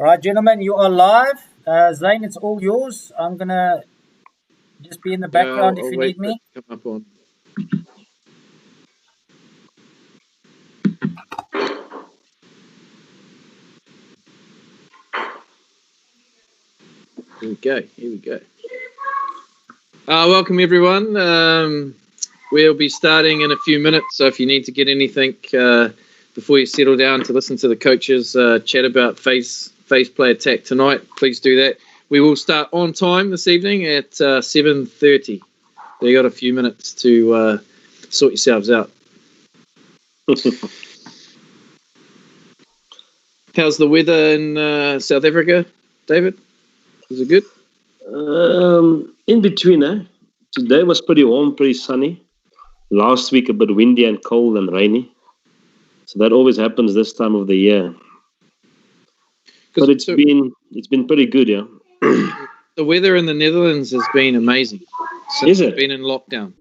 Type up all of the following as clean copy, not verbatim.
All right, gentlemen, you are live. Zane, it's all yours. I'm going to just be in the background if you need me. Come up on. Here we go. Welcome, everyone. We'll be starting in a few minutes, so if you need to get anything before you settle down to listen to the coaches chat about Fase Play Attack tonight, please do that. We will start on time this evening at 7:30. So you got a few minutes to sort yourselves out. How's the weather in South Africa, David? Is it good? In between, eh? Today was pretty warm, pretty sunny. Last week a bit windy and cold and rainy. So that always happens this time of the year. But it's been pretty good, yeah. The weather in the Netherlands has been amazing since we've been in lockdown.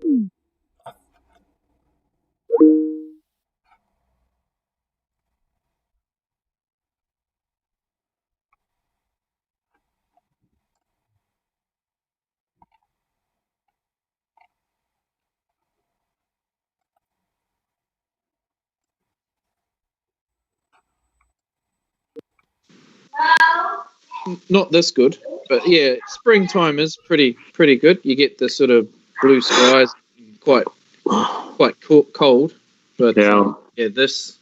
Not this good, but yeah, springtime is pretty good. You get the sort of blue skies, quite cold, but yeah, this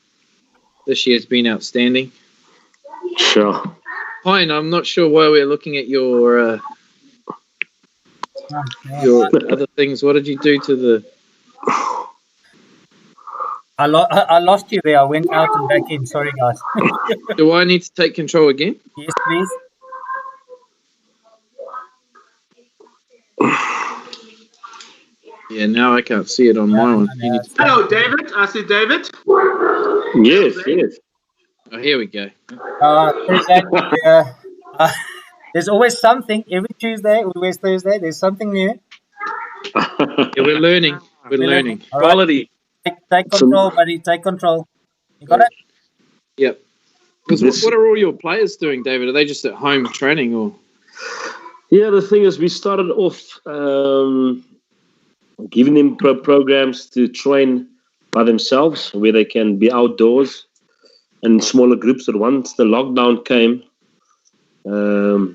year's been outstanding. Sure. Pine, I'm not sure why we're looking at your other things. What did you do to the? I lost you there. I went out and back in. Sorry, guys. Do I need to take control again? Yes, please. Yeah, now I can't see it on my one. Hello, David. I see David. Yes. Oh, here we go. There's always something. Every Tuesday, always Thursday, there's something new. Yeah, we're learning. We're learning. All right. Quality. Take control, buddy. Take control. You got it? Yep. What are all your players doing, David? Are they just at home training or? Yeah, the thing is, we started off giving them programs to train by themselves, where they can be outdoors and in smaller groups. But once the lockdown came,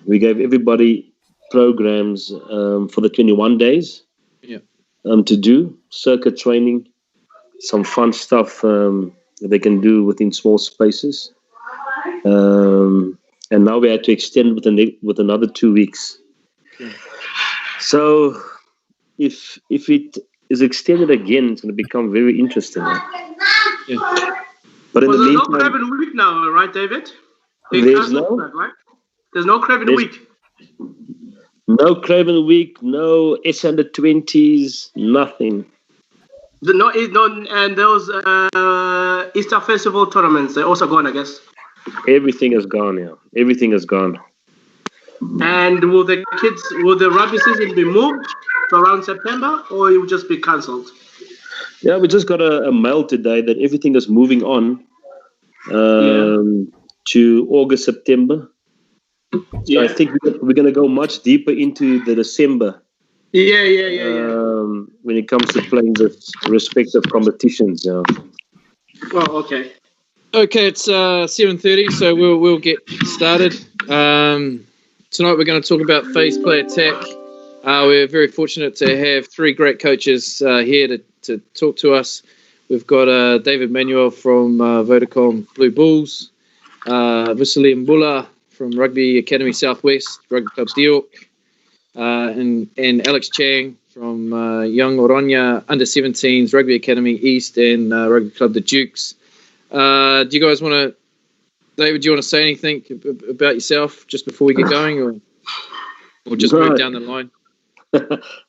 we gave everybody programs for the 21 days to do circuit training, some fun stuff that they can do within small spaces. And now we had to extend with another 2 weeks. So if it is extended again, it's going to become very interesting. Yeah. But in the there's meantime, no Craven week now, right, David? There's no Craven week. No Craven week, no S&20s, nothing. And those Easter Festival tournaments, they're also gone, I guess. Everything is gone, yeah. Everything is gone. And will the rugby season be moved to around September, or it will just be cancelled? Yeah, we just got a mail today that everything is moving on to August, September. So I think we're going to go much deeper into the December. When it comes to playing the respective competitions. Yeah. Well, okay. Okay, it's 7:30, so we'll get started. Tonight we're going to talk about Fase Play Attack. We're very fortunate to have three great coaches here to talk to us. We've got David Manuel from Vodacom Blue Bulls, Vuyisile Mbula from Rugby Academy Southwest, Rugby Club Diok, and Alex Chang from Young Orania Under-17s, Rugby Academy East, and Rugby Club the Dukes. Do you guys want to, David, do you want to say anything about yourself just before we get going, or just move down the line?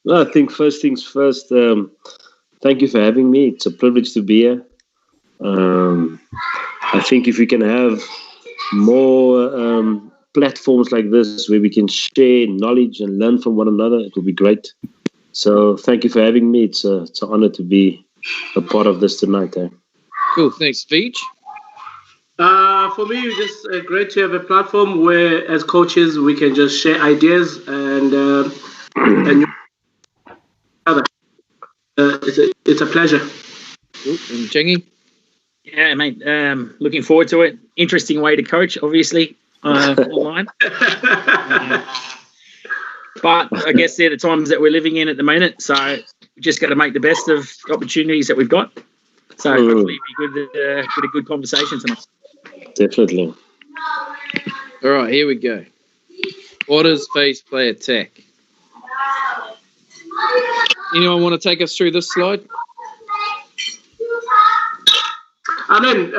No, I think first things first, thank you for having me. It's a privilege to be here. I think if we can have more platforms like this where we can share knowledge and learn from one another, it will be great. So thank you for having me. It's an honor to be a part of this tonight. Cool, thanks, Veej. For me, it's just great to have a platform where, as coaches, we can just share ideas and it's a pleasure. And Chingy? Yeah, mate. Looking forward to it. Interesting way to coach, obviously, online. But I guess they're the times that we're living in at the moment. So we just got to make the best of the opportunities that we've got. So hopefully it'll be good, a good conversation tonight. Definitely. All right, here we go. What is Fase Play Attack? Anyone want to take us through this slide? I mean,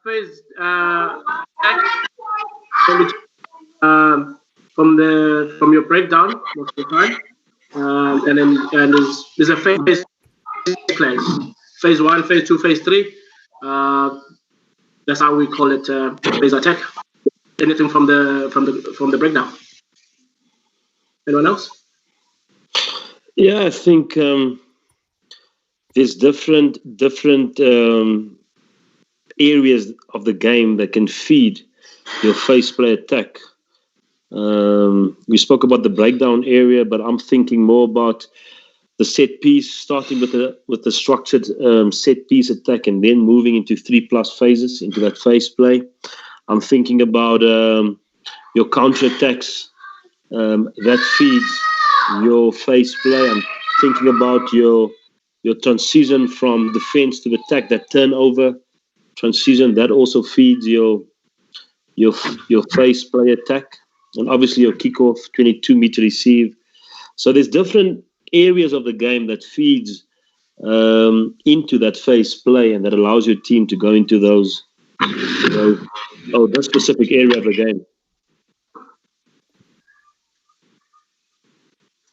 Phase from your breakdown most of the time, and then there's a phase plan. Phase 1, Phase 2, Phase 3. That's how we call it. Phase attack. Anything from the breakdown. Anyone else? Yeah, I think there's different areas of the game that can feed your Phase Play Attack. We spoke about the breakdown area, but I'm thinking more about the set piece, starting with the structured set piece attack, and then moving into 3+ phases into that phase play. I'm thinking about your counter attacks that feeds your phase play. I'm thinking about your transition from defense to attack, that turnover transition that also feeds your phase play attack, and obviously your kickoff, 22-meter receive. So there's different areas of the game that feeds into that phase play, and that allows your team to go into those that specific area of the game.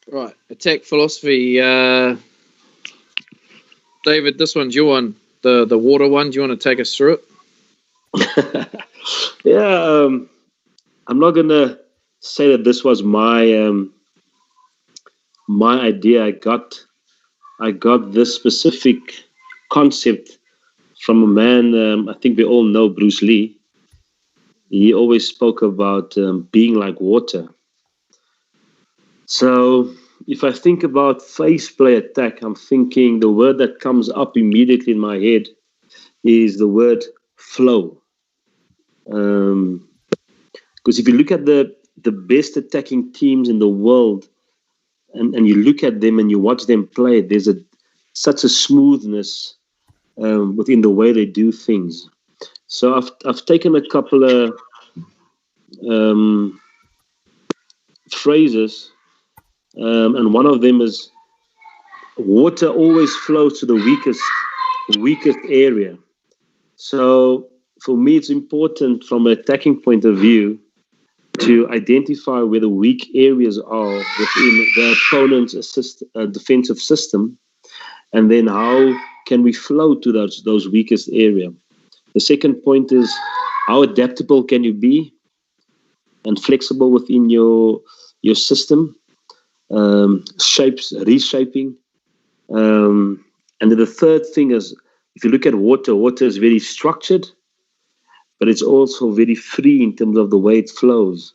Right, attack philosophy. David, this one's your one. The water one. Do you want to take us through it? Yeah, I'm not gonna say that this was my idea. I got this specific concept from a man. I think we all know Bruce Lee. He always spoke about being like water. So if I think about phase play attack, I'm thinking the word that comes up immediately in my head is the word flow. Because if you look at the best attacking teams in the world, and you look at them and you watch them play, there's such a smoothness within the way they do things. So I've taken a couple of phrases, and one of them is water always flows to the weakest area. So for me, it's important from an attacking point of view to identify where the weak areas are within the opponent's defensive system, and then how can we flow to those weakest areas. The second point is how adaptable can you be and flexible within your system, reshaping. And then the third thing is, if you look at water is very structured, but it's also very free in terms of the way it flows.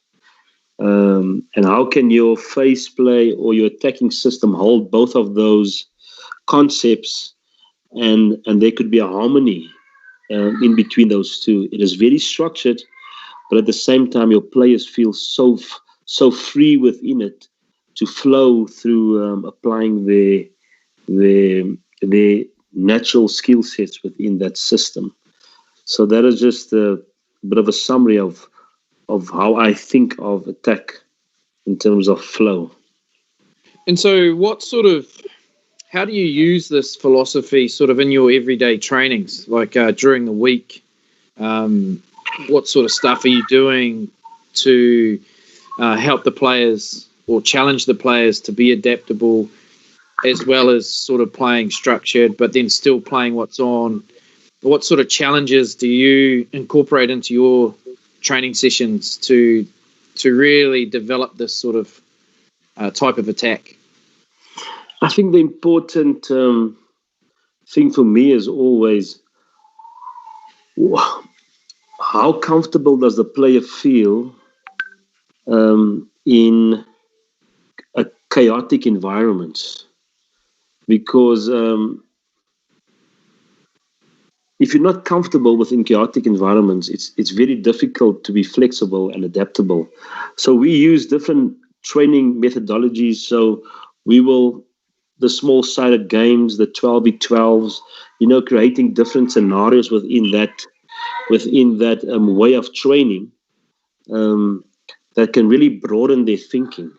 And how can your phase play or your attacking system hold both of those concepts, and there could be a harmony in between those two. It is very structured, but at the same time, your players feel so free within it to flow through applying their natural skill sets within that system. So that is just a bit of a summary of how I think of attack in terms of flow. And so how do you use this philosophy sort of in your everyday trainings, like during the week? What sort of stuff are you doing to help the players or challenge the players to be adaptable, as well as sort of playing structured, but then still playing what's on? What sort of challenges do you incorporate into your training sessions to really develop this sort of type of attack? I think the important thing for me is always, how comfortable does the player feel in a chaotic environment? Because if you're not comfortable within chaotic environments, it's very difficult to be flexible and adaptable. So we use different training methodologies. So we will, the small-sided games, the 12v12s, creating different scenarios within that way of training that can really broaden their thinking.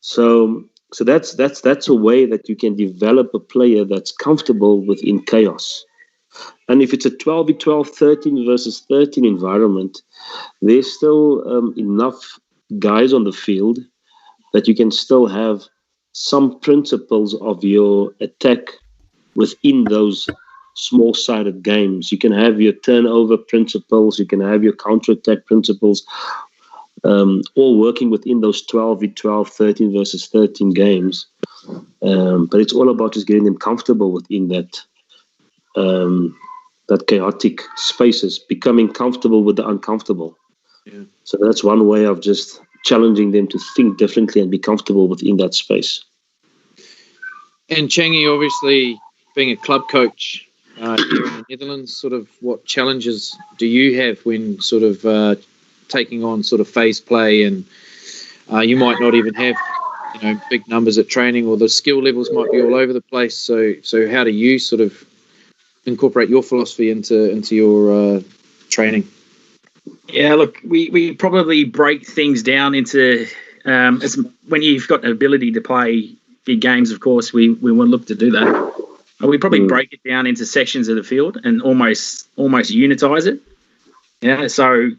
So that's a way that you can develop a player that's comfortable within chaos. And if it's a 12v12, 13 versus 13 environment, there's still enough guys on the field that you can still have some principles of your attack within those small-sided games. You can have your turnover principles, you can have your counter-attack principles, all working within those 12v12, 13 versus 13 games. But it's all about just getting them comfortable within that chaotic spaces, becoming comfortable with the uncomfortable. Yeah. So that's one way of just challenging them to think differently and be comfortable within that space. And Changi, obviously being a club coach here in the Netherlands, sort of what challenges do you have when sort of taking on sort of phase play, and you might not even have big numbers at training, or the skill levels might be all over the place. So how do you sort of incorporate your philosophy into your training? Yeah, look, we probably break things down into when you've got the ability to play big games. Of course, we want to look to do that. We probably break it down into sections of the field and almost unitize it. Yeah, so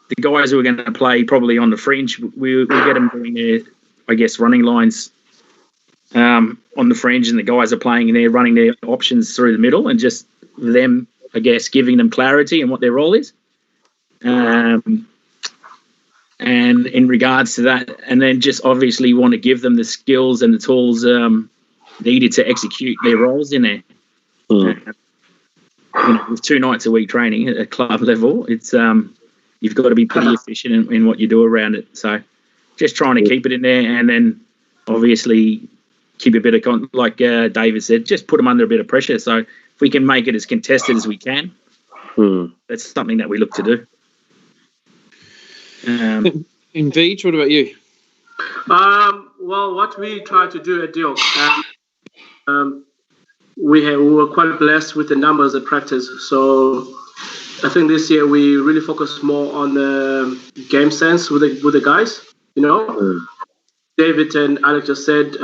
the guys who are going to play probably on the fringe, we'll get them doing their, I guess, running lines on the fringe, and the guys are playing and they're running their options through the middle, and just them, I guess, giving them clarity and what their role is. And in regards to that, and then just obviously want to give them the skills and the tools needed to execute their roles in there. With 2 nights a week training at club level, it's you've got to be pretty efficient in what you do around it. So just trying to keep it in there, and then obviously keep a bit of like David said, just put them under a bit of pressure. So if we can make it as contested as we can, that's something that we look to do. In Beach, what about you? Well, what we try to do at Deal, we were quite blessed with the numbers at practice. So I think this year we really focus more on the game sense with the guys. David and Alex just said,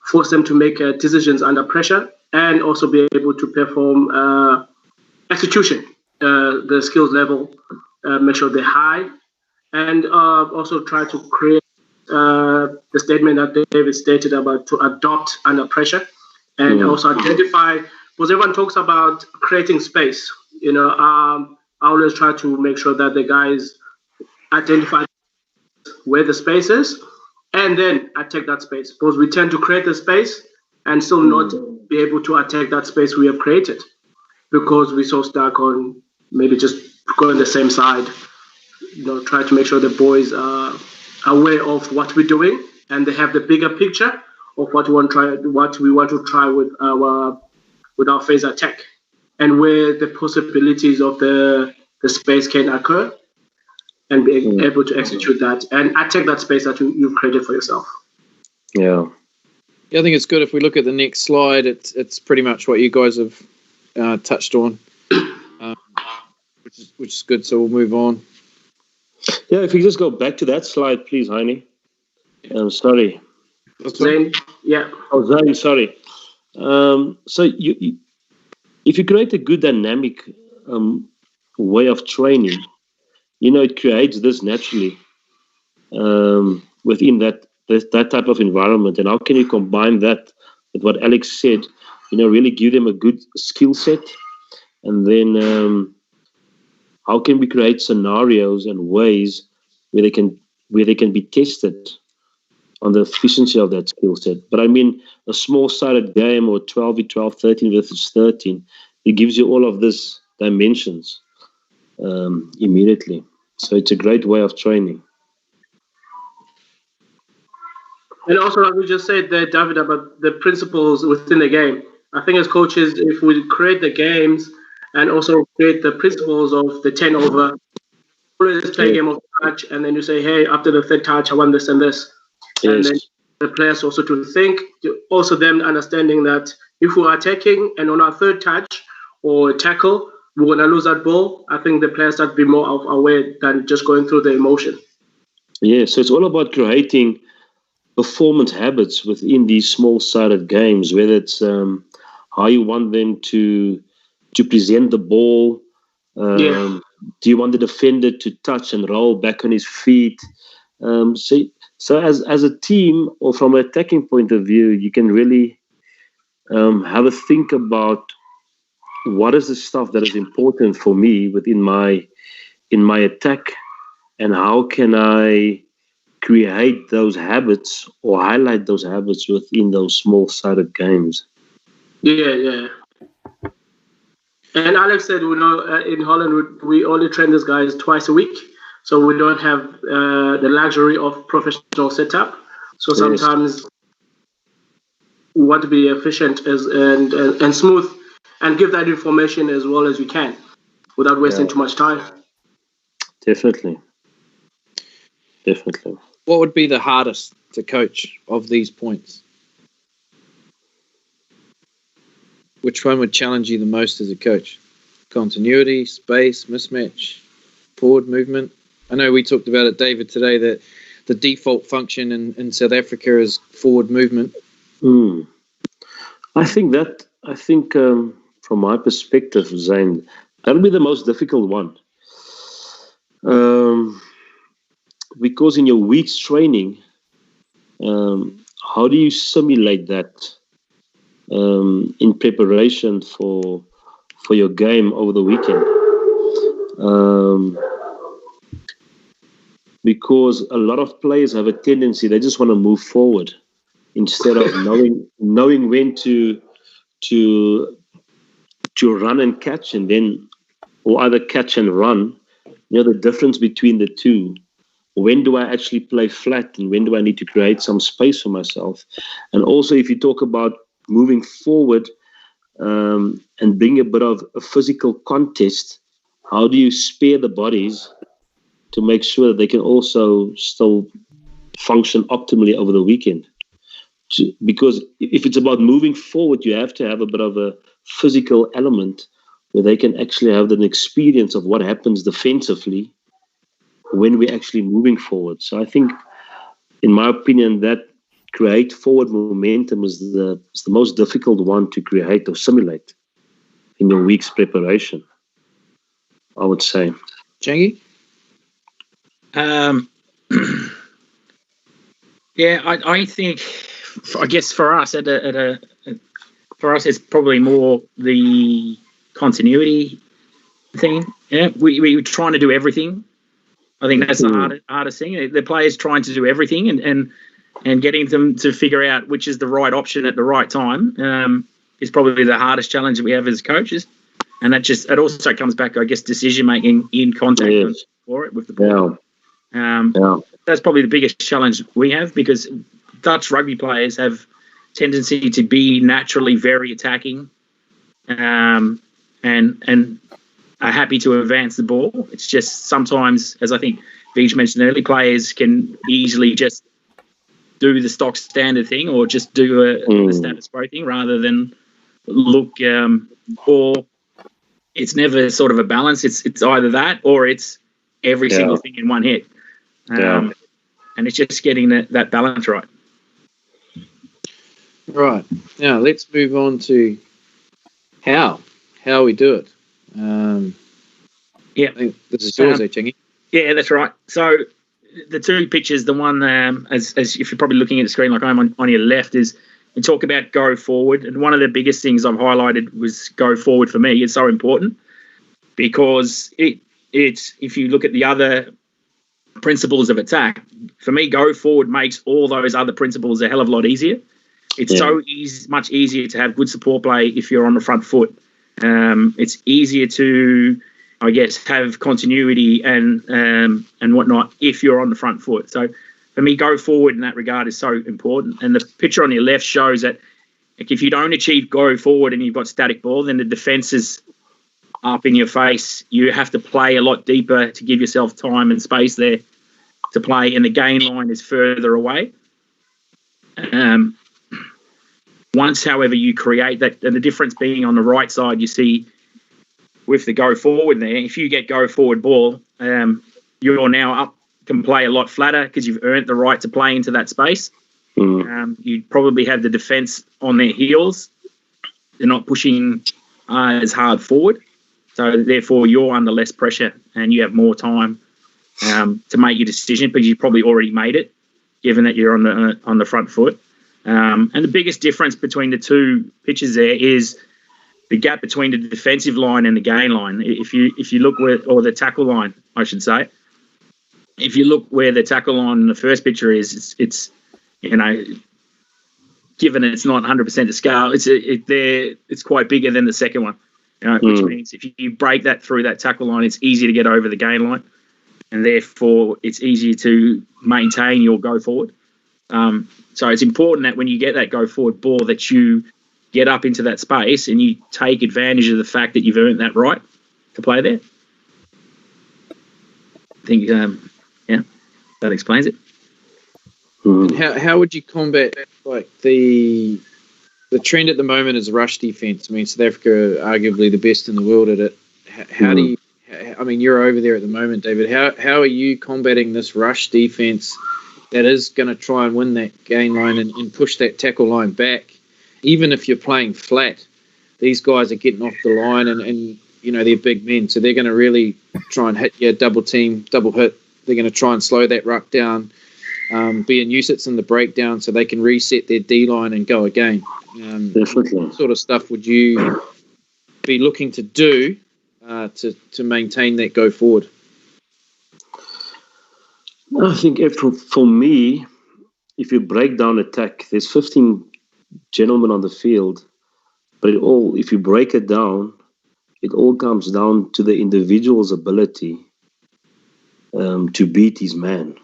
force them to make decisions under pressure, and also be able to perform execution, the skills level, make sure they're high. And also try to create the statement that David stated about to adopt under pressure, and also identify, because everyone talks about creating space. I always try to make sure that the guys identify where the space is, and then attack that space, because we tend to create the space and still not be able to attack that space we have created, because we're so stuck on maybe just going the same side. Try to make sure the boys are aware of what we're doing, and they have the bigger picture of what we want to try with our phase attack, and where the possibilities of the space can occur, and be able to execute that and attack that space that you've created for yourself. Yeah, I think it's good. If we look at the next slide, it's pretty much what you guys have touched on, which is good. So we'll move on. Yeah, if you just go back to that slide, please, Heine. I'm sorry. Zane, yeah. Oh, Zane, sorry. So if you create a good dynamic way of training, it creates this naturally within that type of environment. And how can you combine that with what Alex said? Really give them a good skill set, and then how can we create scenarios and ways where they can be tested on the efficiency of that skill set? But I mean, a small-sided game, or 12v12, 13 versus 13, it gives you all of these dimensions. immediately. So it's a great way of training. And also, like we just said there, David, about the principles within the game. I think as coaches, if we create the games and also create the principles of the 10 over, always play a game of touch, and then you say, hey, after the third touch, I want this and this. Yes. And then the players also to think, also them understanding that if we're attacking and on our third touch or tackle, we're going to lose that ball. I think the players have to be more aware than just going through the emotion. Yeah, so it's all about creating performance habits within these small-sided games, whether it's how you want them to present the ball. Do you want the defender to touch and roll back on his feet? So as a team, or from an attacking point of view, you can really have a think about what is the stuff that is important for me within my attack, and how can I create those habits or highlight those habits within those small-sided games. Yeah. And Alex said, in Holland, we only train these guys twice a week. So we don't have the luxury of professional setup. So sometimes we want to be efficient and smooth and give that information as well as we can without wasting too much time. Definitely. What would be the hardest to coach of these points? Which one would challenge you the most as a coach? Continuity, space, mismatch, forward movement? I know we talked about it, David, today, that the default function in South Africa is forward movement. I think from my perspective, Zane, that'll be the most difficult one. Because in your week's training, how do you simulate that in preparation for your game over the weekend? Because a lot of players have a tendency, they just want to move forward instead of knowing when to run and catch, and then, or either catch and run. The difference between the two. When do I actually play flat, and when do I need to create some space for myself? And also, if you talk about moving forward and bring a bit of a physical contest, how do you spare the bodies to make sure that they can also still function optimally over the weekend? Because if it's about moving forward, you have to have a bit of a physical element where they can actually have an experience of what happens defensively when we're actually moving forward. So I think, in my opinion, that create forward momentum is the most difficult one to create or simulate in your week's preparation, I would say. Changi? I think, I guess for us for us, it's probably more the continuity thing. Yeah, we're trying to do everything. I think that's the hardest thing. The players trying to do everything and getting them to figure out which is the right option at the right time is probably the hardest challenge that we have as coaches. And it also comes back, I guess, decision making in contact for it with the ball. That's probably the biggest challenge we have, because Dutch rugby players have tendency to be naturally very attacking and are happy to advance the ball. It's just sometimes, as I think Vij mentioned earlier, players can easily just do the stock standard thing or just do a status quo thing rather than look, or it's never sort of a balance. It's either that or it's every single thing in one hit. And it's just getting that balance right. Right. Now, let's move on to how we do it. I think this is yours, Chingy. Yeah, that's right. So the two pictures, the one as if you're probably looking at the screen like I'm on your left, is we talk about go forward. And one of the biggest things I've highlighted was go forward for me. It's so important because it's if you look at the other principles of attack, for me, go forward makes all those other principles a hell of a lot easier. It's so much easier to have good support play if you're on the front foot. It's easier to I guess, have continuity and whatnot if you're on the front foot. So for me, go forward in that regard is so important. And the picture on your left shows that if you don't achieve go forward and you've got static ball, then the defence is up in your face. You have to play a lot deeper to give yourself time and space there to play, and the gain line is further away. Once, however, you create that, and the difference being on the right side, you see with the go forward there, if you get go forward ball, you're now up, can play a lot flatter because you've earned the right to play into that space. You probably have the defence on their heels. They're not pushing as hard forward. So therefore, you're under less pressure and you have more time to make your decision, because you probably already made it, given that you're on the front foot. And the biggest difference between the two pitches there is the gap between the defensive line and the gain line. If you look where, or the tackle line, I should say, if you look where the tackle line in the first picture is, it's given it's not 100% to scale, it's quite bigger than the second one. Which means if you break that through that tackle line, it's easier to get over the gain line, and therefore it's easier to maintain your go forward. So it's important that when you get that go forward ball, that you get up into that space and you take advantage of the fact that you've earned that right to play there. I think, that explains it. And how would you combat like the trend at the moment is rush defense? I mean, South Africa are arguably the best in the world at it. How do you? I mean, you're over there at the moment, David. How are you combating this rush defense that is going to try and win that gain line and push that tackle line back? Even if you're playing flat, these guys are getting off the line and they're big men, so they're going to really try and hit you, double team, double hit. They're going to try and slow that ruck down, be a nuisance in the breakdown so they can reset their D-line and go again. What sort of stuff would you be looking to do to maintain that go forward? I think for me, if you break down attack, there's 15 gentlemen on the field, but if you break it down, it all comes down to the individual's ability to beat his man.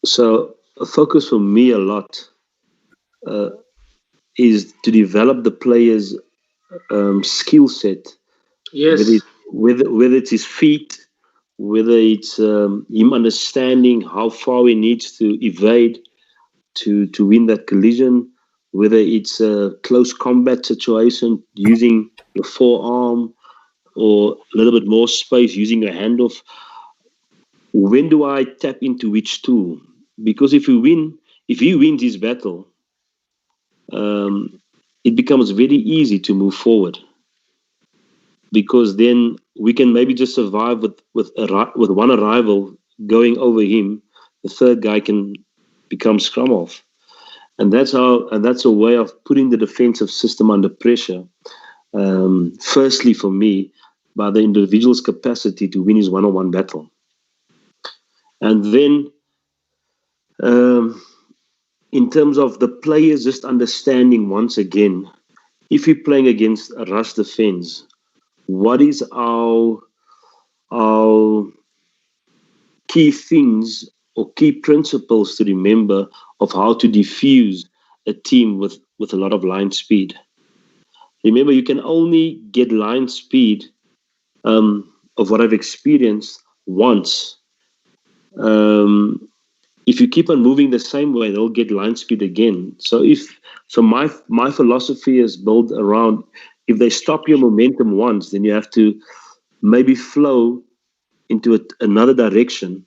So a focus for me a lot is to develop the player's skill set. Yes. Whether it's his feet, whether it's him understanding how far he needs to evade to win that collision, whether it's a close combat situation using the forearm or a little bit more space using a handoff. When do I tap into which tool? Because if he wins his battle, it becomes very easy to move forward, because then we can maybe just survive with one arrival going over him. The third guy can become scrum off, and that's a way of putting the defensive system under pressure. Firstly, for me, by the individual's capacity to win his one-on-one battle, and then in terms of the players just understanding once again, if we're playing against a rush defense, what is our key things or key principles to remember of how to diffuse a team with a lot of line speed? Remember, you can only get line speed of what I've experienced once. If you keep on moving the same way, they'll get line speed again. So my philosophy is built around, if they stop your momentum once, then you have to maybe flow into another direction,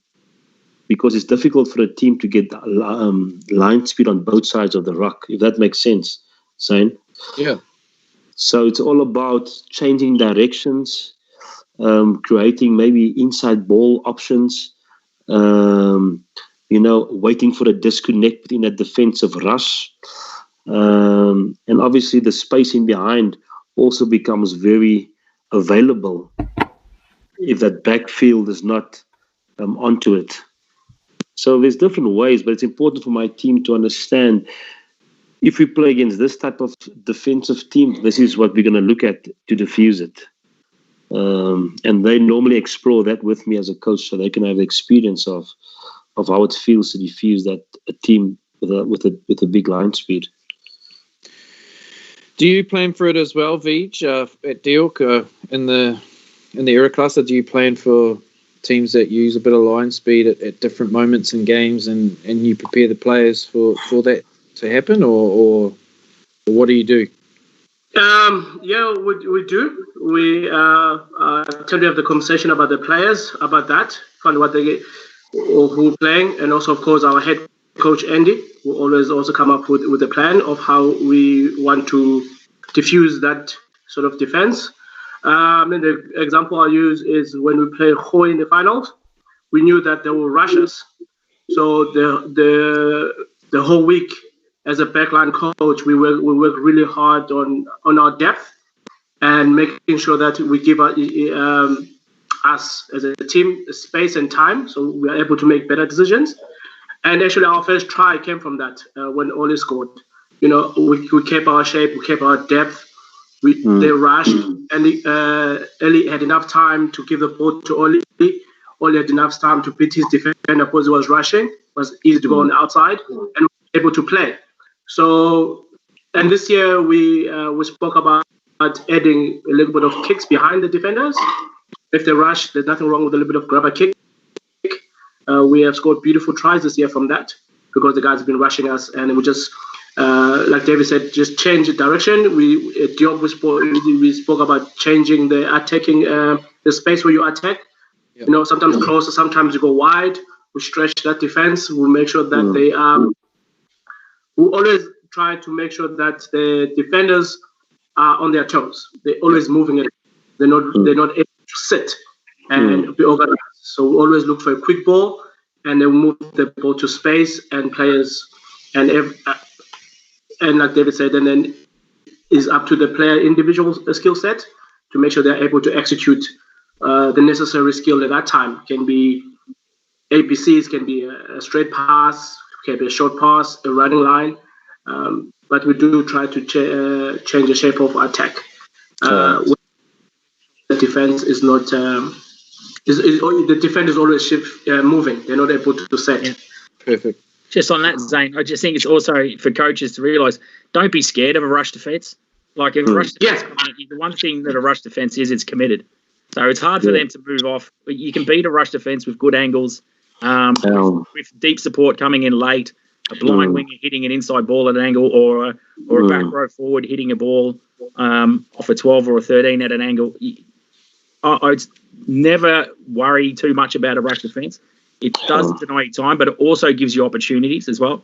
because it's difficult for a team to get line speed on both sides of the ruck, if that makes sense, Zane. Yeah. So it's all about changing directions, creating maybe inside ball options, waiting for a disconnect between that defensive rush. And obviously the spacing behind also becomes very available if that backfield is not onto it. So there's different ways, but it's important for my team to understand if we play against this type of defensive team, this is what we're going to look at to diffuse it. And they normally explore that with me as a coach, so they can have the experience of how it feels to diffuse that a team with a big line speed. Do you plan for it as well, Vij, at Diok, in the era cluster? Do you plan for teams that use a bit of line speed at different moments in games, and you prepare the players for that to happen, or what do you do? Yeah, we do. We tend to have the conversation about the players, about that, find what they get, or who are playing, and also, of course, our head coach Andy will always also come up with a plan of how we want to diffuse that sort of defense. And the example I use is when we play Gooi in the finals, we knew that they will rush us. So the whole week, as a backline coach, we work really hard on our depth and making sure that we give us as a team space and time, so we are able to make better decisions. And actually, our first try came from that when Oli scored. You know, we kept our shape, we kept our depth. They rushed, and Eli had enough time to give the ball to Oli. Oli had enough time to beat his defender because he was rushing. It was easy to go on the outside and able to play. So, and this year we spoke about adding a little bit of kicks behind the defenders. If they rush, there's nothing wrong with a little bit of grabber kick. We have scored beautiful tries this year from that because the guys have been rushing us, and we just, like David said, just change the direction. We spoke about changing the attacking, the space where you attack. Yep. You know, sometimes closer, sometimes you go wide. We stretch that defense. We make sure that they we always try to make sure that the defenders are on their toes. They're always moving it. They're not able to sit and be organized. So we always look for a quick ball, and then move the ball to space and players, and like David said, and then is up to the player individual skill set to make sure they're able to execute the necessary skill at that time. Can be ABCs, can be a straight pass, can be a short pass, a running line, but we do try to change the shape of our attack. The defense is not. The defenders always moving. They're not able to set. Yeah. Perfect. Just on that, Zane, I just think it's also for coaches to realise, don't be scared of a rush defence. Like if a rush defence, the one thing that a rush defence is, it's committed. So it's hard for them to move off. You can beat a rush defence with good angles, with deep support coming in late, a blind winger hitting an inside ball at an angle, or a back row forward hitting a ball off a 12 or a 13 at an angle. I'd never worry too much about a rush defence. It does deny you time, but it also gives you opportunities as well,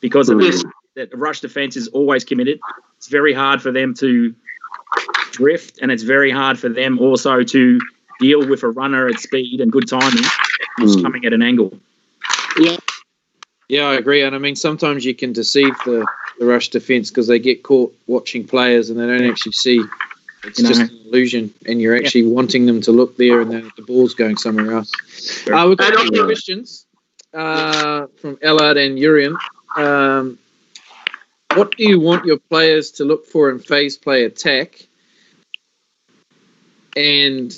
because of this. That the rush defence is always committed. It's very hard for them to drift, and it's very hard for them also to deal with a runner at speed and good timing who's coming at an angle. Yeah, I agree. And I mean, sometimes you can deceive the rush defence because they get caught watching players and they don't actually see. It's just an illusion, and you're actually wanting them to look there, and then the ball's going somewhere else. We've got a few questions from Ellard and Urian. What do you want your players to look for in phase play attack? And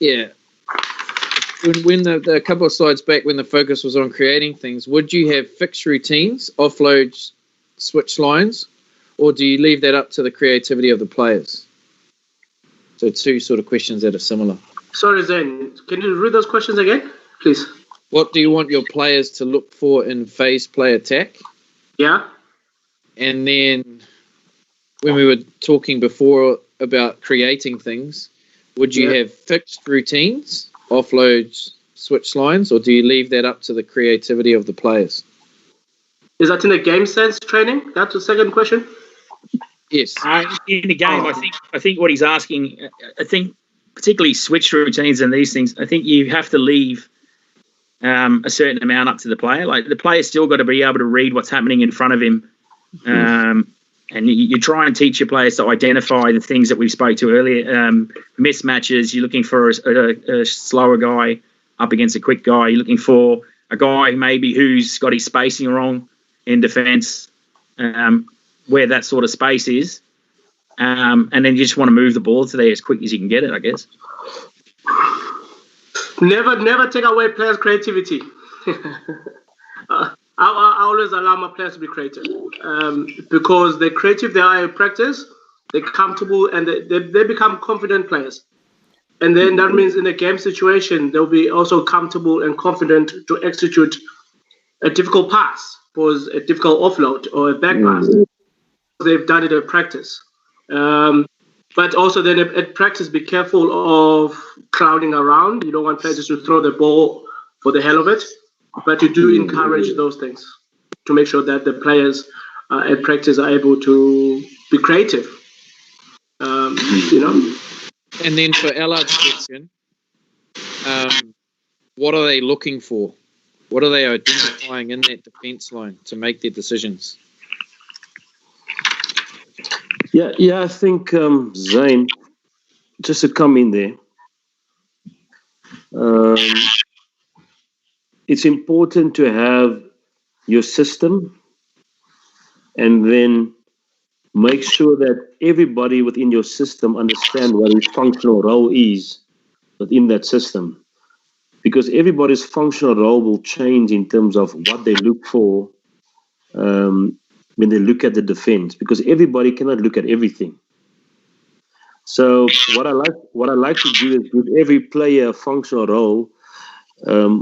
when the couple of slides back, when the focus was on creating things, would you have fixed routines, offloads, switch lines? Or do you leave that up to the creativity of the players? So two sort of questions that are similar. Sorry, Zane. Can you read those questions again, please? What do you want your players to look for in phase play attack? Yeah. And then when we were talking before about creating things, would you have fixed routines, offloads, switch lines, or do you leave that up to the creativity of the players? Is that in a game sense training? That's the second question. Yes. In the game, I think what he's asking, I think particularly switch routines and these things, I think you have to leave a certain amount up to the player. Like the player's still got to be able to read what's happening in front of him. And you try and teach your players to identify the things that we spoke to earlier. Mismatches, you're looking for a slower guy up against a quick guy. You're looking for a guy maybe who's got his spacing wrong in defence. where that sort of space is, and then you just want to move the ball to there as quick as you can get it, I guess. Never take away players' creativity. I always allow my players to be creative, because they're creative, they are in practice, they're comfortable, and they become confident players. And then that means in a game situation, they'll be also comfortable and confident to execute a difficult pass, pose a difficult offload or a back pass. They've done it at practice. But also then at practice, be careful of crowding around. You don't want players to throw the ball for the hell of it, but you do encourage those things to make sure that the players at practice are able to be creative. And then for Allard's question, what are they looking for? What are they identifying in that defence line to make their decisions? Yeah, I think, Zane, just to come in there, it's important to have your system and then make sure that everybody within your system understand what his functional role is within that system. Because everybody's functional role will change in terms of what they look for when they look at the defense, because everybody cannot look at everything. So what I like to do is give every player a functional role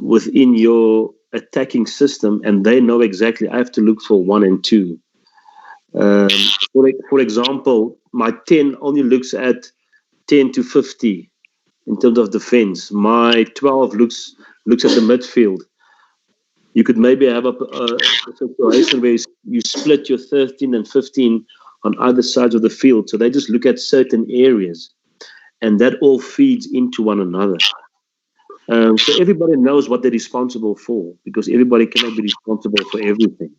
within your attacking system, and they know exactly I have to look for 1 and 2. For example, my 10 only looks at 10 to 50 in terms of defense. My 12 looks at the midfield. You could maybe have a situation where you split your 13 and 15 on either sides of the field. So they just look at certain areas, and that all feeds into one another. So everybody knows what they're responsible for, because everybody cannot be responsible for everything.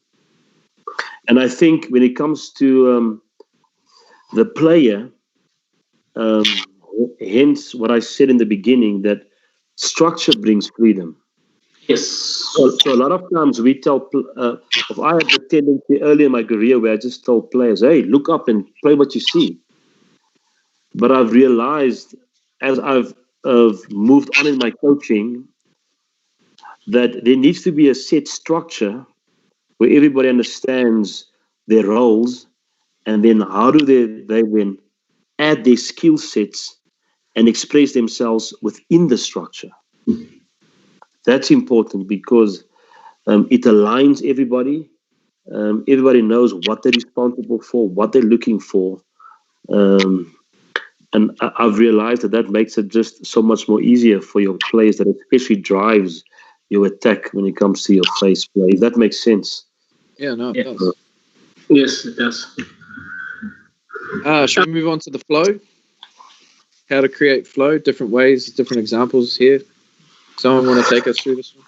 And I think when it comes to the player, hence what I said in the beginning, that structure brings freedom. Yes. So a lot of times we tell, if I had the tendency early in my career where I just told players, hey, look up and play what you see. But I've realized as I've moved on in my coaching that there needs to be a set structure where everybody understands their roles, and then how do they then add their skill sets and express themselves within the structure. That's important because it aligns everybody. Everybody knows what they're responsible for, what they're looking for. And I've realized that makes it just so much more easier for your players, that especially drives your attack when it comes to your face play. If that makes sense. Yeah, no, it does. Yes, it does. Should we move on to the flow? How to create flow, different ways, different examples here. Someone want to take us through this one?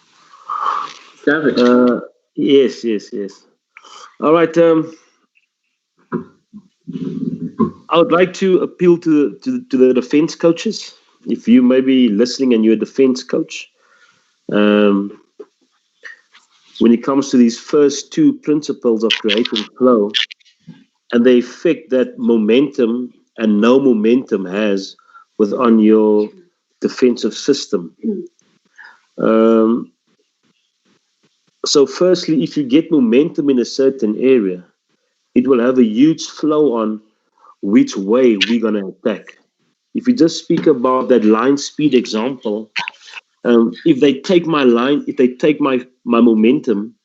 David. Yes. All right. I would like to appeal to the defense coaches. If you may be listening and you're a defense coach, when it comes to these first 2 principles of creating flow and the effect that momentum and no momentum has on your defensive system. So firstly, if you get momentum in a certain area, it will have a huge flow on which way we're going to attack. If you just speak about that line speed example, if they take my momentum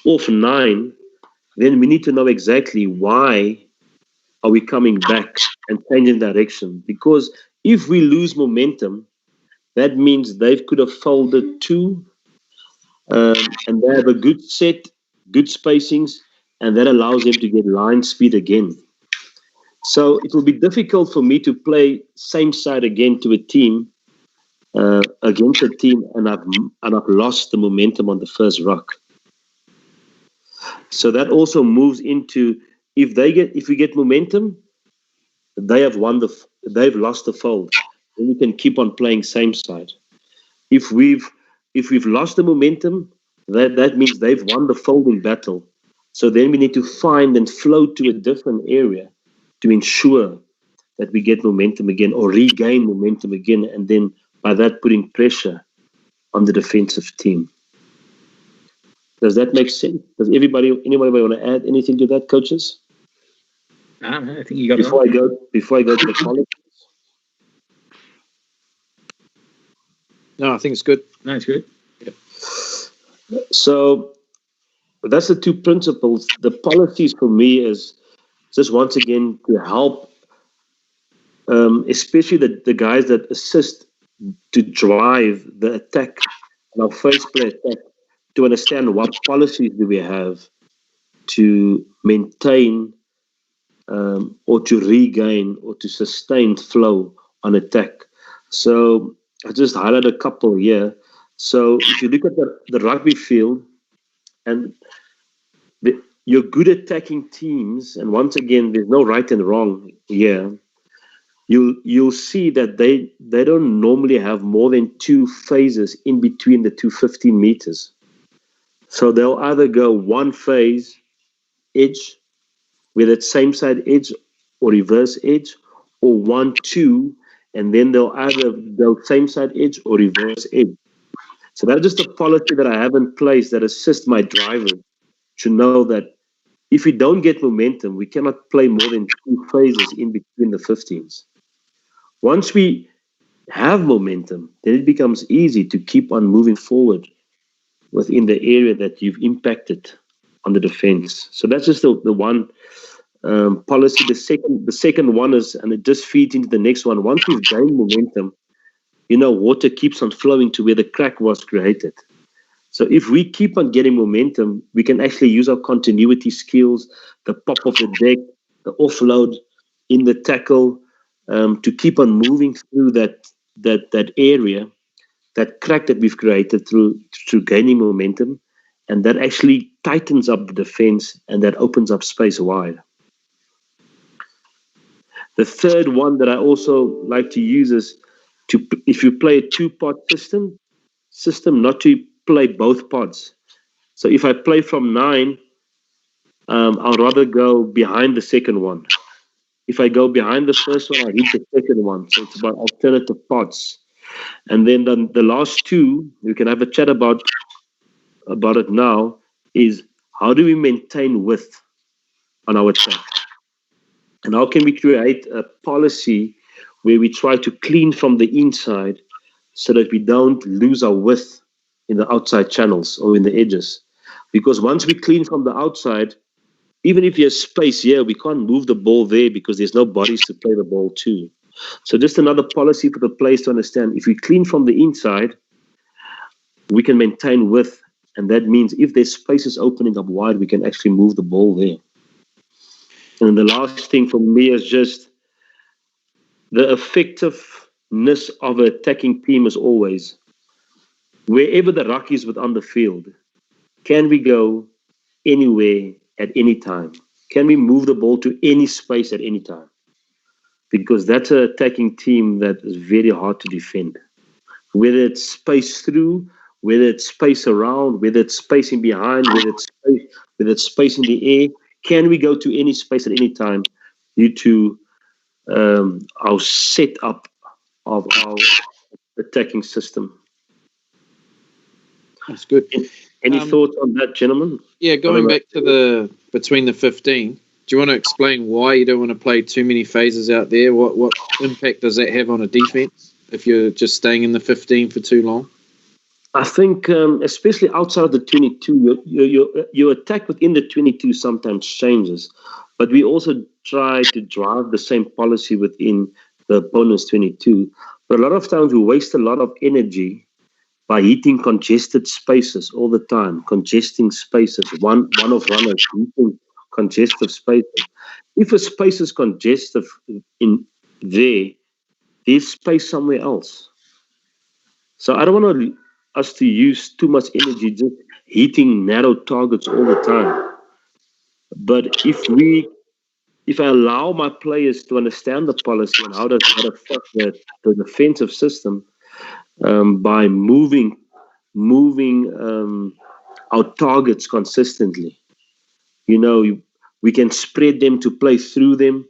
off 9, then we need to know exactly why are we coming back and changing direction. Because if we lose momentum, that means they could have folded 2, and they have a good set, good spacings, and that allows them to get line speed again. So it will be difficult for me to play same side again to a team, against a team, and I've lost the momentum on the first ruck. So that also moves into if we get momentum, they've lost the fold. Then we can keep on playing same side. If we've lost the momentum, that means they've won the folding battle. So then we need to find and flow to a different area to ensure that we get momentum again or regain momentum again, and then by that putting pressure on the defensive team. Does that make sense? Does anybody want to add anything to that, coaches? I think you got before it. Before I go to the college. No, I think it's good. No, it's good. So that's the two principles. The policies for me is just once again to help, especially the guys that assist to drive the attack, our phase play attack, to understand what policies do we have to maintain or to regain or to sustain flow on attack. So I just highlight a couple here. So if you look at the rugby field, and your good attacking teams, and once again, there's no right and wrong here, you'll see that they don't normally have more than 2 phases in between the 215 meters. So they'll either go one phase edge, with that same side edge or reverse edge, or 1-2, and then they'll either go same side edge or reverse edge. So that's just a policy that I have in place that assists my drivers to know that if we don't get momentum, we cannot play more than 2 phases in between the 15s. Once we have momentum, then it becomes easy to keep on moving forward within the area that you've impacted on the defense. So that's just the one policy. The second one is, and it just feeds into the next one. Once we've gained momentum, water keeps on flowing to where the crack was created. So if we keep on getting momentum, we can actually use our continuity skills, the pop of the deck, the offload in the tackle, to keep on moving through that area, that crack that we've created through gaining momentum, and that actually tightens up the defense and that opens up space wide. The third one that I also like to use is if you play a 2-pod system, not to play both pods. So if I play from 9, I'll rather go behind the second one. If I go behind the first one, I hit the second one. So it's about alternative pods. And then the last 2, we can have a chat about it now, is how do we maintain width on our attack? And how can we create a policy where we try to clean from the inside so that we don't lose our width in the outside channels or in the edges? Because once we clean from the outside, even if there's space here, we can't move the ball there because there's no bodies to play the ball to. So just another policy for the players to understand, if we clean from the inside, we can maintain width. And that means if there's spaces opening up wide, we can actually move the ball there. And the last thing for me is just the effectiveness of an attacking team is always, wherever the ruck is within the field, can we go anywhere at any time? Can we move the ball to any space at any time? Because that's an attacking team that is very hard to defend. Whether it's space through, whether it's space around, whether it's spacing behind, whether it's space in the air, can we go to any space at any time due to our setup of our attacking system? That's good. Any thoughts on that, gentlemen? Yeah, going back to between the 15, do you want to explain why you don't want to play too many phases out there? What impact does that have on a defense if you're just staying in the 15 for too long? I think, especially outside of the 22, your attack within the 22 sometimes changes. But we also try to drive the same policy within the opponent's 22. But a lot of times we waste a lot of energy by hitting congested spaces all the time, congesting spaces, one of runners hitting congestive spaces. If a space is congestive in there's space somewhere else. So I don't want us to use too much energy just hitting narrow targets all the time. But if I allow my players to understand the policy and how to affect the defensive system by moving our targets consistently, we can spread them to play through them.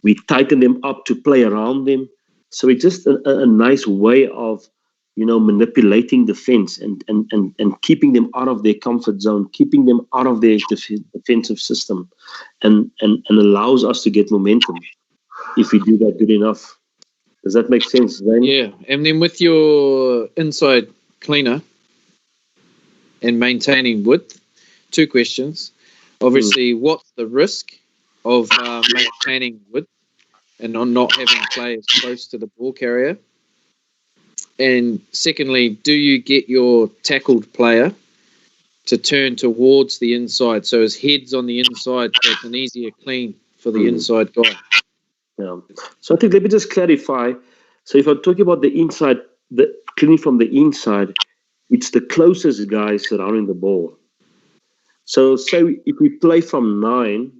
We tighten them up to play around them. So it's just a nice way of, manipulating defense and keeping them out of their comfort zone, keeping them out of their defensive system, and allows us to get momentum if we do that good enough. Does that make sense, Zane? Yeah, and then with your inside cleaner and maintaining width, 2 questions. Obviously, what's the risk of maintaining width and on not having players close to the ball carrier? And secondly, do you get your tackled player to turn towards the inside, so his head's on the inside, so it's an easier clean for the inside guy? Yeah. So I think let me just clarify. So if I'm talking about the inside, the cleaning from the inside, it's the closest guy surrounding the ball. So say if we play from 9,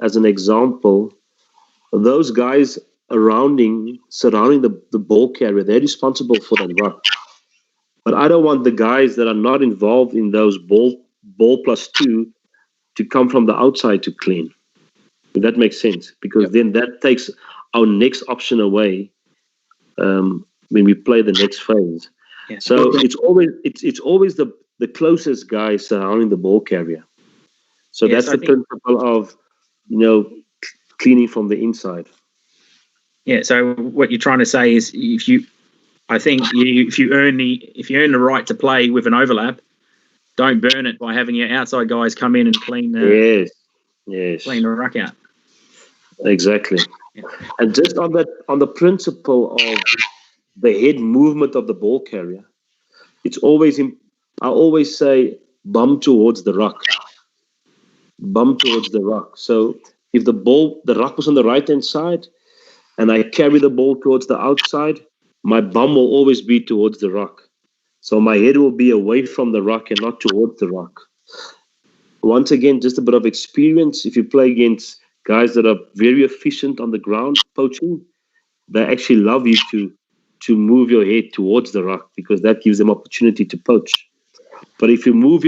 as an example, those guys surrounding the ball carrier, they're responsible for that ruck. But I don't want the guys that are not involved in those ball plus 2 to come from the outside to clean. If that makes sense, because then that takes our next option away when we play the next phase. Yeah. So it's always the closest guy surrounding the ball carrier. So that's the principle of cleaning from the inside. Yeah. So what you're trying to say is, if you earn the right to play with an overlap, don't burn it by having your outside guys come in and clean the ruck out. Exactly. Yeah. And just on the principle of the head movement of the ball carrier, it's always I always say bum towards the ruck. Bum towards the ruck. So if the ruck was on the right hand side and I carry the ball towards the outside, my bum will always be towards the ruck. So my head will be away from the ruck and not towards the ruck. Once again, just a bit of experience. If you play against guys that are very efficient on the ground poaching, they actually love you to move your head towards the ruck, because that gives them opportunity to poach. But if you move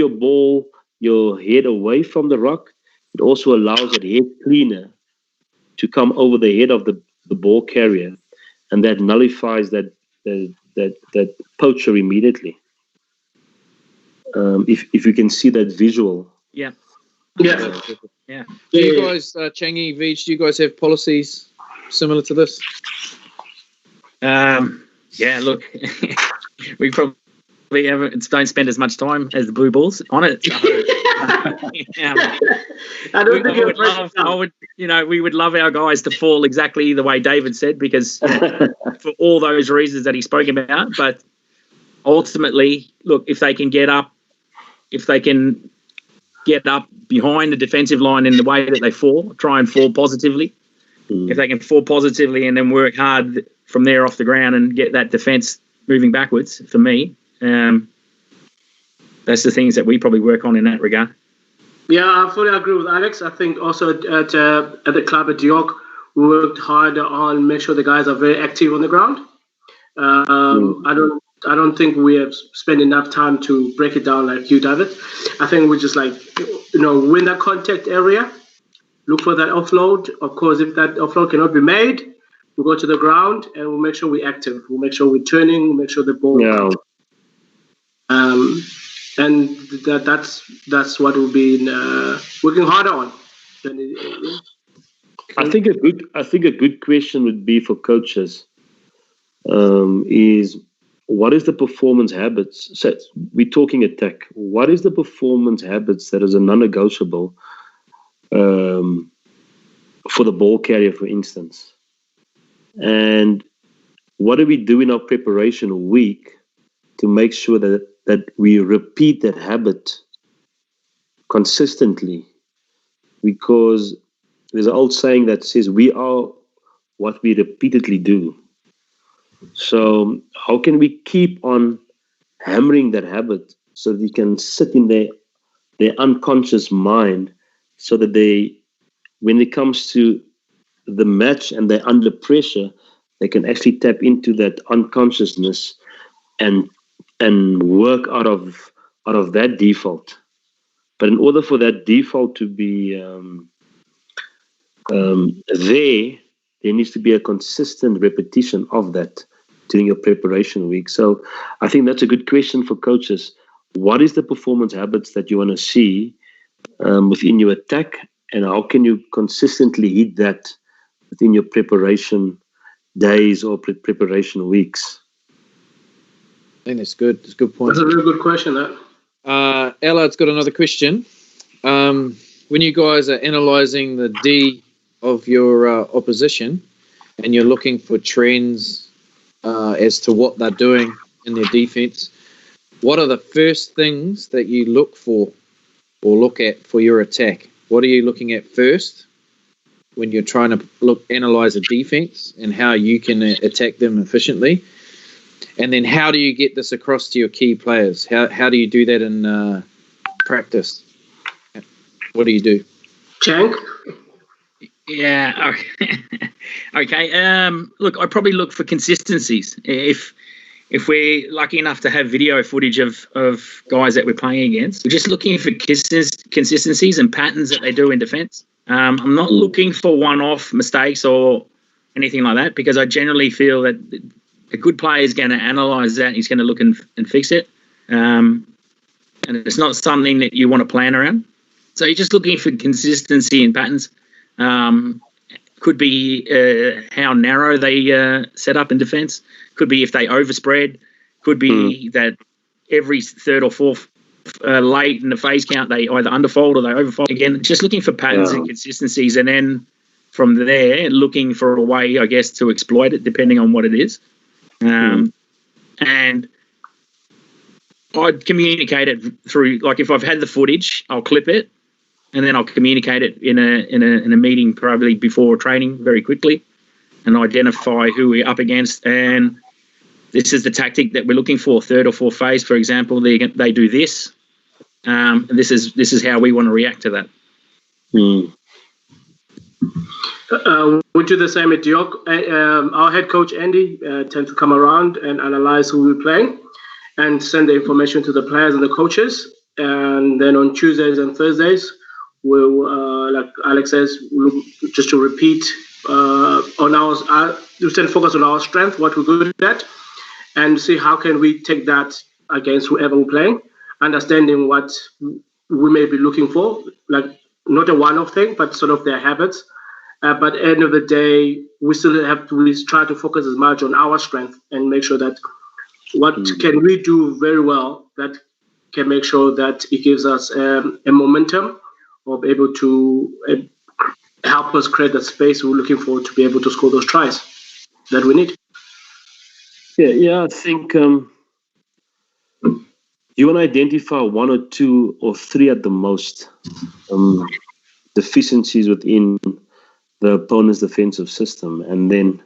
your head away from the ruck, it also allows that head cleaner to come over the head of the ball carrier, and that nullifies that poacher immediately. If you can see that visual. Yeah. Yeah. Yeah. Do you guys, Changi, Vij, do you guys have policies similar to this? Yeah, look, we probably don't spend as much time as the Blue Bulls on it. So, we would love our guys to fall exactly the way David said, because for all those reasons that he spoke about. But ultimately, look, if they can get up behind the defensive line in the way that they fall, try and fall positively. If they can fall positively and then work hard from there off the ground and get that defence moving backwards, for me, that's the things that we probably work on in that regard. Yeah, I fully agree with Alex. I think also at the club at York, we worked hard on make sure the guys are very active on the ground. I don't think we have spent enough time to break it down like you, David. I think we just win that contact area, look for that offload. Of course, if that offload cannot be made, we'll go to the ground and we'll make sure we're active. We'll make sure we're turning, we'll make sure the ball. Yeah. And that's what we'll be working harder on. I think a good question would be for coaches is, what is the performance habits? So we're talking attack. What is the performance habits that is a non-negotiable for the ball carrier, for instance? And what do we do in our preparation week to make sure that we repeat that habit consistently? Because there's an old saying that says we are what we repeatedly do. So how can we keep on hammering that habit so that it can sit in their unconscious mind, so that when it comes to the match and they're under pressure, they can actually tap into that unconsciousness and work out of that default. But in order for that default to be there needs to be a consistent repetition of that during your preparation week. So I think that's a good question for coaches. What is the performance habits that you want to see within your attack, and how can you consistently hit that within your preparation days or preparation weeks? I think that's good. That's a good point. That's a very good question, that. Allard's got another question. When you guys are analysing the D of your opposition and you're looking for trends as to what they're doing in their defence, what are the first things that you look for or look at for your attack? What are you looking at first when you're trying to analyse a defence and how you can attack them efficiently? And then how do you get this across to your key players? How do you do that in practice? What do you do? Chang? Yeah. Okay. Look, I probably look for consistencies. If we're lucky enough to have video footage of guys that we're playing against, we're just looking for consistencies and patterns that they do in defence. I'm not looking for one-off mistakes or anything like that, because I generally feel that a good player is going to analyse that. He's going to look and fix it. And it's not something that you want to plan around. So you're just looking for consistency and patterns. Could be how narrow they set up in defence. Could be if they overspread. Could be that every third or fourth late in the phase count they either underfold or they overfold. Again, just looking for patterns and consistencies, and then from there looking for a way, I guess, to exploit it depending on what it is. And I'd communicate it through, like, if I've had the footage, I'll clip it, and then I'll communicate it in a meeting probably before training very quickly, and identify who we're up against. And this is the tactic that we're looking for. Third or fourth phase, for example, they do this. This is how we want to react to that. We do the same at Diok. Our head coach Andy tends to come around and analyze who we're playing and send the information to the players and the coaches. And then on Tuesdays and Thursdays, we'll, like Alex says, just to repeat on our, we tend to focus on our strength, what we're good at, and see how can we take that against whoever we're playing, understanding what we may be looking for, like not a one-off thing, but sort of their habits. But at the end of the day, we still have to try to focus as much on our strength and make sure that what can we do very well that can make sure that it gives us a momentum of able to help us create the space we're looking for to be able to score those tries that we need. Yeah, I think you want to identify one or two or three at the most deficiencies within the opponent's defensive system, and then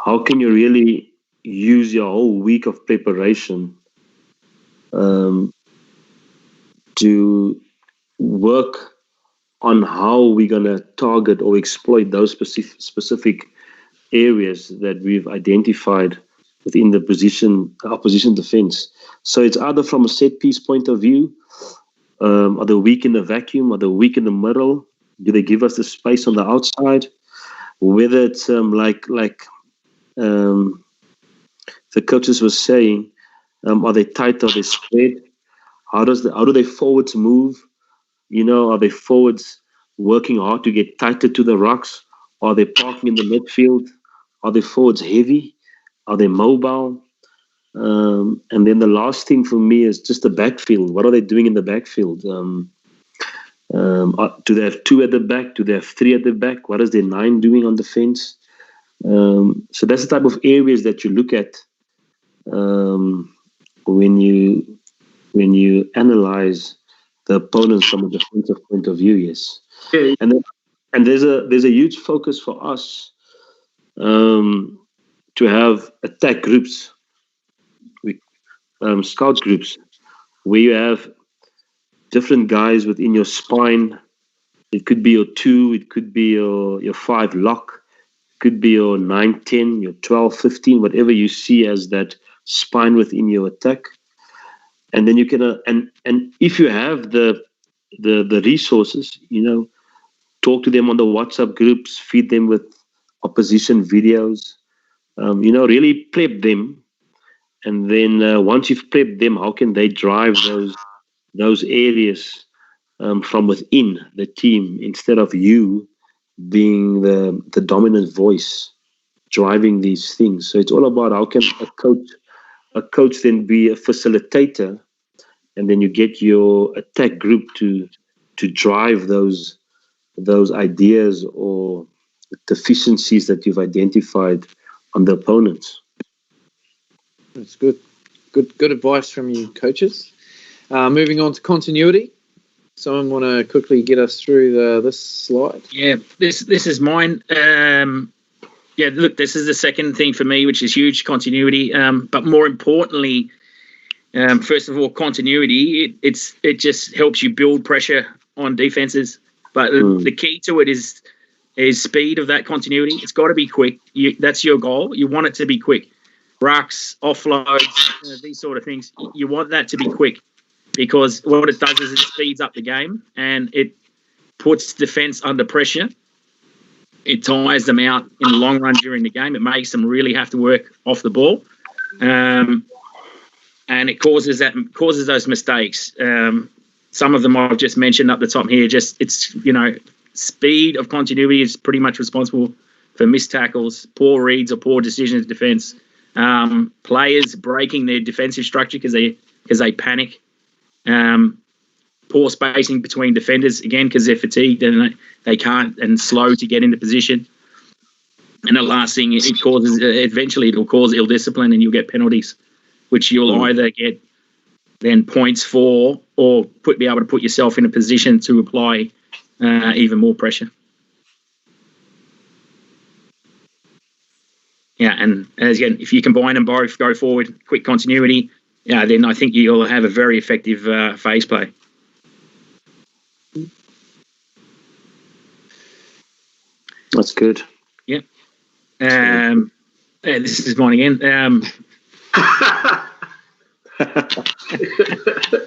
how can you really use your whole week of preparation to work on how we're going to target or exploit those specific areas that we've identified within the opposition defense. So it's either from a set piece point of view, are they weak in the vacuum, are they weak in the middle, do they give us the space on the outside, whether it's like the coaches were saying, are they tight, are they spread, how do they forwards move, are they forwards working hard to get tighter to the rocks, are they parking in the midfield, are they forwards heavy, are they mobile? And then the last thing for me is just the backfield. What are they doing in the backfield? Do they have two at the back? Do they have three at the back? What is their 9 doing on defense? So that's the type of areas that you look at when you analyze the opponents from a defensive point of view. Yes, Okay. and there's a huge focus for us to have attack groups, scout groups, where you have different guys within your spine. It could be your 2, it could be your 5 lock, it could be your 9, 10, your 12, 15, whatever you see as that spine within your attack. And then you can, and if you have the the resources, talk to them on the WhatsApp groups, feed them with opposition videos, really prep them. And then once you've prepped them, how can they drive those areas from within the team instead of you being the dominant voice driving these things? So it's all about how can a coach then be a facilitator, and then you get your attack group to drive those ideas or deficiencies that you've identified on the opponents. That's good. Good advice from you, coaches. Moving on to continuity. Someone want to quickly get us through this slide? Yeah, this is mine. Look, this is the second thing for me, which is huge, continuity. But more importantly, first of all, continuity. It just helps you build pressure on defenses. But the key to it is speed of that continuity. It's got to be quick. That's your goal. You want it to be quick. Rucks, offloads, these sort of things. You want that to be quick, because what it does is it speeds up the game and it puts defense under pressure. It tires them out in the long run during the game. It makes them really have to work off the ball, and it causes those mistakes. Some of them I've just mentioned up the top here. Speed of continuity is pretty much responsible for missed tackles, poor reads or poor decisions in defense. Players breaking their defensive structure because they panic. Poor spacing between defenders, again, because they're fatigued and they can't and slow to get into position. And the last thing, eventually it'll cause ill discipline and you'll get penalties, which you'll either get then points for or be able to put yourself in a position to apply even more pressure. Yeah, and again, if you combine them both, go forward, quick continuity, then I think you'll have a very effective phase play. That's good. Yeah. This is mine again.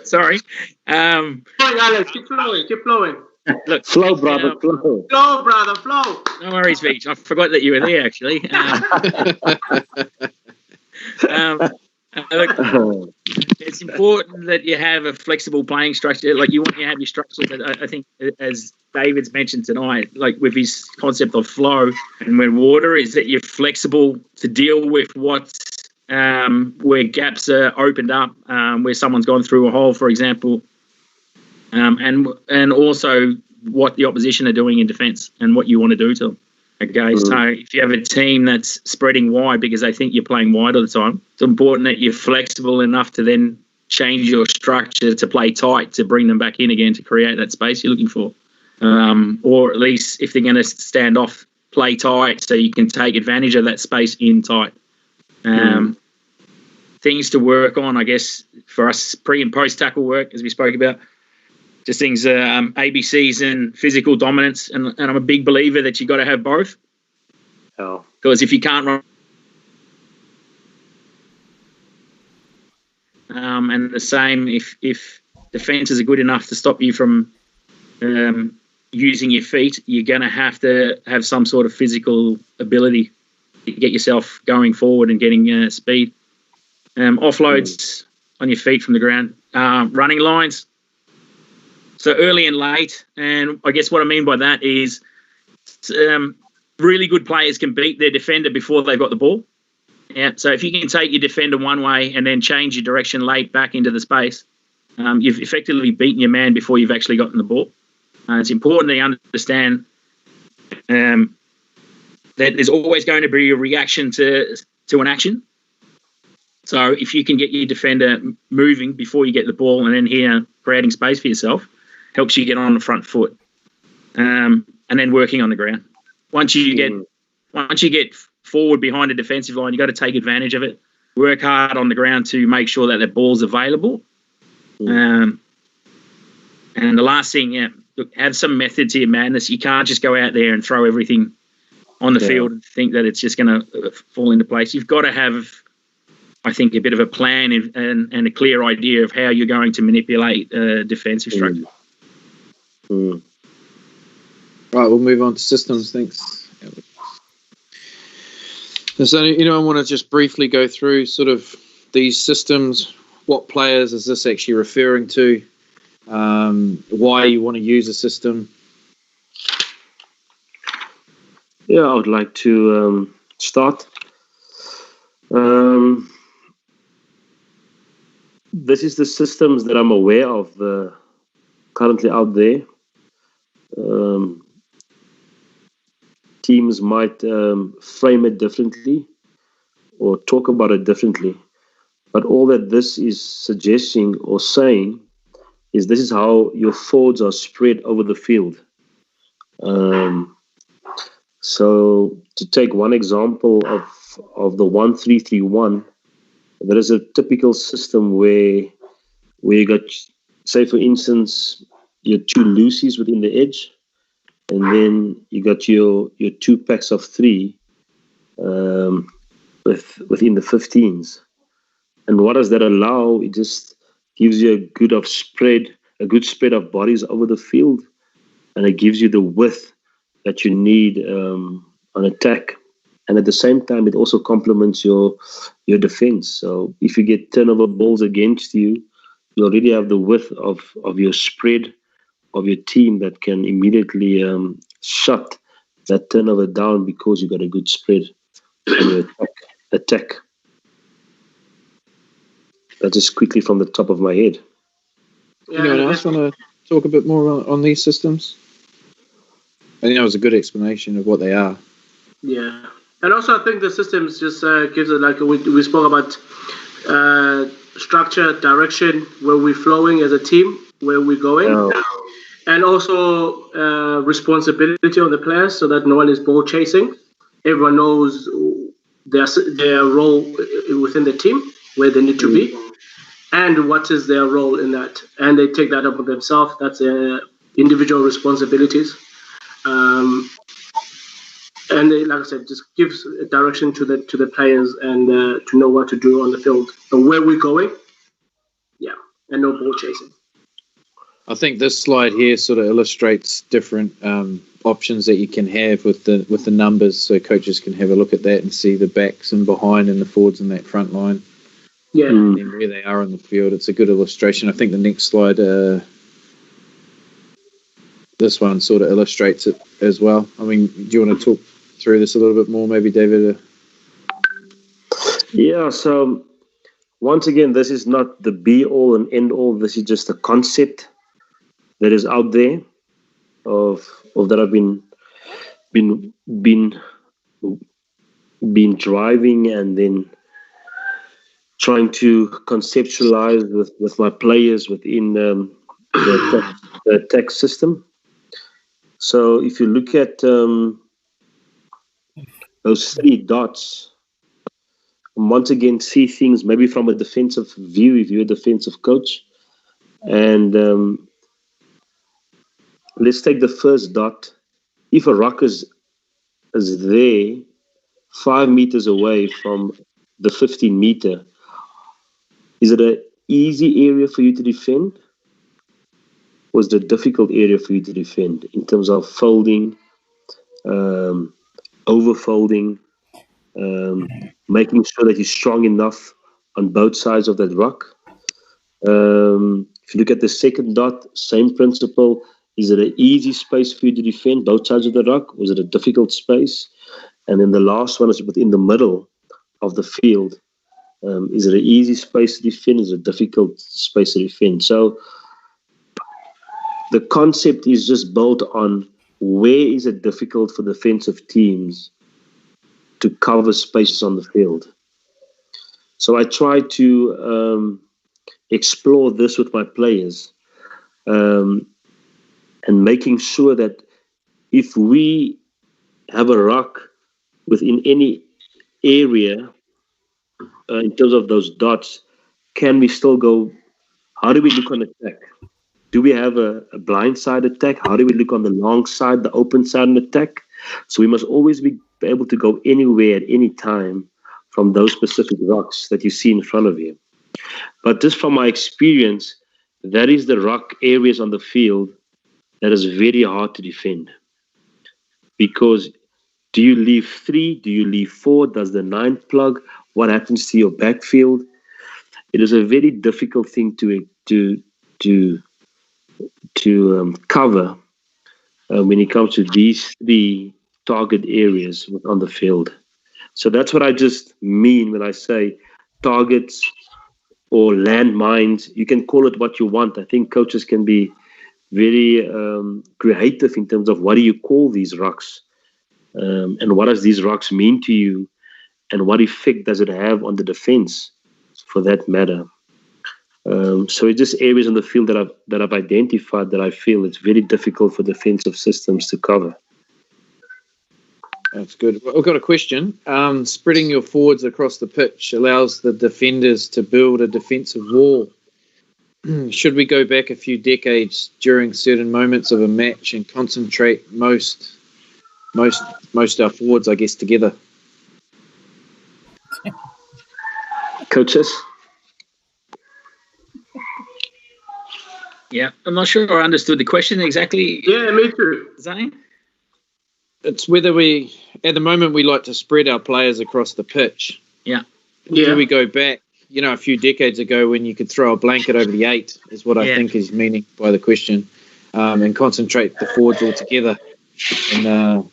Sorry. Alex, keep flowing. Look, flow, brother, flow. Flow, brother, flow. No worries, Beach. I forgot that you were there, actually. Look, it's important that you have a flexible playing structure. Like, you want to have your structure that I think, as David's mentioned tonight, like with his concept of flow and when water, is that you're flexible to deal with what's where gaps are opened up, where someone's gone through a hole, for example, and also what the opposition are doing in defence and what you want to do to them. Okay, so if you have a team that's spreading wide because they think you're playing wide all the time, it's important that you're flexible enough to then change your structure to play tight to bring them back in again to create that space you're looking for. Or at least if they're going to stand off, play tight so you can take advantage of that space in tight. Things to work on, I guess, for us, pre and post tackle work, as we spoke about. Just things, ABCs and physical dominance. And I'm a big believer that you got to have both. Oh. Because if you can't run, and the same if defences are good enough to stop you from using your feet, you're going to have some sort of physical ability to get yourself going forward and getting speed. Offloads on your feet from the ground. Running lines. So early and late, and I guess what I mean by that is really good players can beat their defender before they've got the ball. Yeah. So if you can take your defender one way and then change your direction late back into the space, you've effectively beaten your man before you've actually gotten the ball. It's important that you understand that there's always going to be a reaction to an action. So if you can get your defender moving before you get the ball and then here creating space for yourself, helps you get on the front foot, and then working on the ground. Once you get forward behind a defensive line, you got to take advantage of it. Work hard on the ground to make sure that the ball's available. And the last thing, look, have some method to your madness. You can't just go out there and throw everything on the field and think that it's just going to fall into place. You've got to have, I think, a bit of a plan and a clear idea of how you're going to manipulate defensive structure. Mm. Right, we'll move on to systems. Thanks. Does anyone want to just briefly go through sort of these systems? What players is this actually referring to? Why you want to use a system? Yeah, I would like to start. This is the systems that I'm aware of currently out there. Teams might frame it differently or talk about it differently. But all that this is suggesting or saying is this is how your forwards are spread over the field. So to take one example of the 1-3-3-1, there is a typical system where you got, say for instance, your two loosies within the edge, and then you got your two packs of three within the 15s. And what does that allow? It just gives you a good spread of bodies over the field, and it gives you the width that you need on attack. And at the same time, it also complements your defense. So if you get turnover balls against you, you already have the width of your spread of your team that can immediately shut that turnover down because you got a good spread on your attack. That's just quickly from the top of my head. Anyone else want to talk a bit more on these systems? I think that was a good explanation of what they are. Yeah. And also I think the systems just gives it, like we spoke about, structure, direction, where we're flowing as a team, where we're going. And also responsibility on the players so that no one is ball chasing. Everyone knows their role within the team, where they need to be, and what is their role in that. And they take that up with themselves. That's individual responsibilities. And they, like I said, just gives a direction to the players and to know what to do on the field and where we're going. Yeah, and no ball chasing. I think this slide here sort of illustrates different options that you can have with the numbers, so coaches can have a look at that and see the backs and behind and the forwards in that front line. Yeah, and where they are on the field. It's a good illustration. I think the next slide, this one sort of illustrates it as well. I mean, do you want to talk through this a little bit more, maybe, David? Yeah. So once again, this is not the be all and end all. This is just a concept that is out there of that I've been driving and then trying to conceptualize with my players within the attack system. So if you look at those three dots, once again see things maybe from a defensive view if you're a defensive coach. And let's take the first dot. If a ruck is there 5 meters away from the 15 meter, is it an easy area for you to defend? Or is it a difficult area for you to defend in terms of folding, overfolding, making sure that you're strong enough on both sides of that ruck? If you look at the second dot, same principle. Is it an easy space for you to defend both sides of the ruck? Or is it a difficult space? And then the last one is within the middle of the field. Is it an easy space to defend? Is it a difficult space to defend? So the concept is just built on where is it difficult for defensive teams to cover spaces on the field. So I try to explore this with my players and making sure that if we have a ruck within any area in terms of those dots, can we still go? How do we look on attack? Do we have a blind side attack? How do we look on the long side, the open side and attack? So we must always be able to go anywhere at any time from those specific rucks that you see in front of you. But just from my experience, that is the ruck areas on the field that is very hard to defend. Because do you leave 3? Do you leave 4? Does the 9 plug? What happens to your backfield? It is a very difficult thing to cover when it comes to these 3 target areas on the field. So that's what I just mean when I say targets or landmines. You can call it what you want. I think coaches can be very creative in terms of what do you call these rocks, and what does these rocks mean to you, and what effect does it have on the defense, for that matter. So it's just areas on the field that I've identified that I feel it's very difficult for defensive systems to cover. That's good. I've got a question. Spreading your forwards across the pitch allows the defenders to build a defensive wall. Should we go back a few decades during certain moments of a match and concentrate most our forwards, I guess, together? Coaches? Yeah, I'm not sure I understood the question exactly. Yeah, me too. Zane? It's whether at the moment, we like to spread our players across the pitch. Yeah. Do we go back, a few decades ago when you could throw a blanket over the 8 is what I think is meaning by the question, and concentrate the forwards all together. And,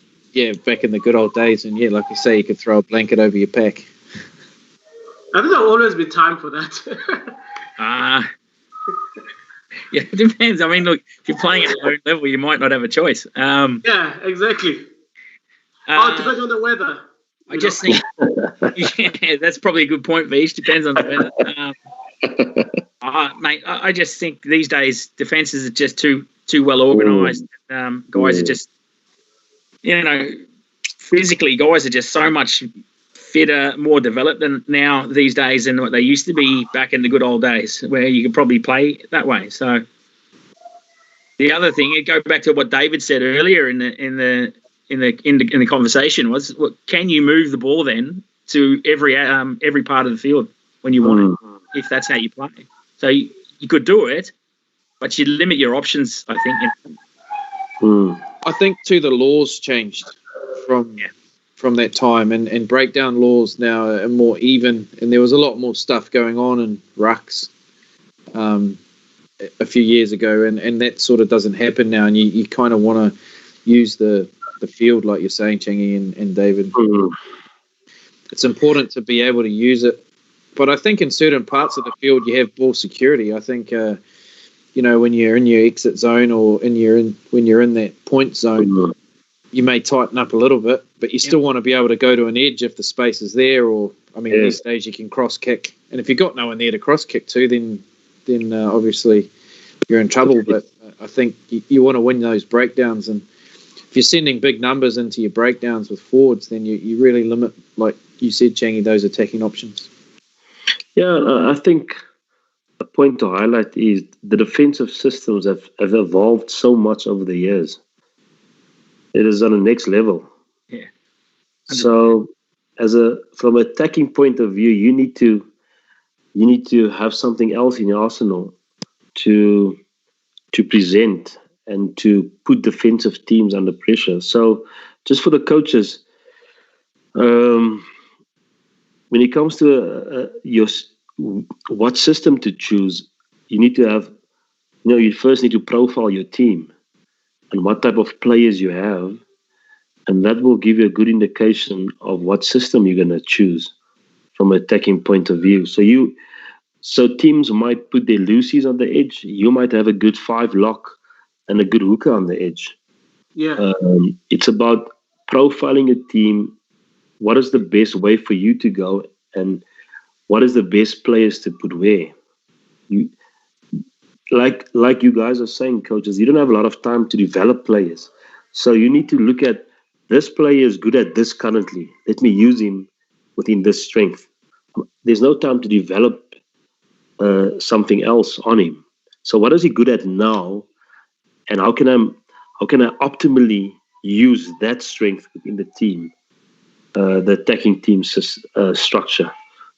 back in the good old days. And, like you say, you could throw a blanket over your pack. I think there'll always be time for that. Yeah, it depends. I mean, look, if you're playing at a low level, you might not have a choice. Yeah, exactly. It depends on the weather. I just think, that's probably a good point, Vish. Depends on the weather. Mate, I just think these days defenses are just too well organised. Guys are just, physically, guys are just so much fitter, more developed than now these days than what they used to be back in the good old days, where you could probably play that way. So the other thing, it go back to what David said earlier in the conversation was, can you move the ball then to every part of the field when you want it, if that's how you play? So you could do it, but you limit your options, I think. I think too the laws changed from that time, and breakdown laws now are more even, and there was a lot more stuff going on in rucks a few years ago, and that sort of doesn't happen now, and you kind of want to use the field like you're saying, Changi and David. It's important to be able to use it, but I think in certain parts of the field you have ball security. I think when you're in your exit zone or when you're in that point zone, you may tighten up a little bit, but you still want to be able to go to an edge if the space is there, or these days you can cross kick, and if you've got no one there to cross kick to, then obviously you're in trouble. But I think you want to win those breakdowns, and if you're sending big numbers into your breakdowns with forwards, then you really limit, like you said, Changi, those attacking options. Yeah, I think a point to highlight is the defensive systems have evolved so much over the years. It is on the next level. Yeah. 100%. So, from an attacking point of view, you need to have something else in your arsenal to present and to put defensive teams under pressure. So, just for the coaches, when it comes to what system to choose, you need to have, you first need to profile your team and what type of players you have, and that will give you a good indication of what system you're going to choose from an attacking point of view. So teams might put their loosies on the edge. You might have a good 5 lock and a good hooker on the edge. Yeah. It's about profiling a team. What is the best way for you to go, and what is the best players to put where? Like you guys are saying, coaches, you don't have a lot of time to develop players. So you need to look at, this player is good at this currently. Let me use him within this strength. There's no time to develop something else on him. So what is he good at now? And how can I optimally use that strength within the team, the attacking team structure,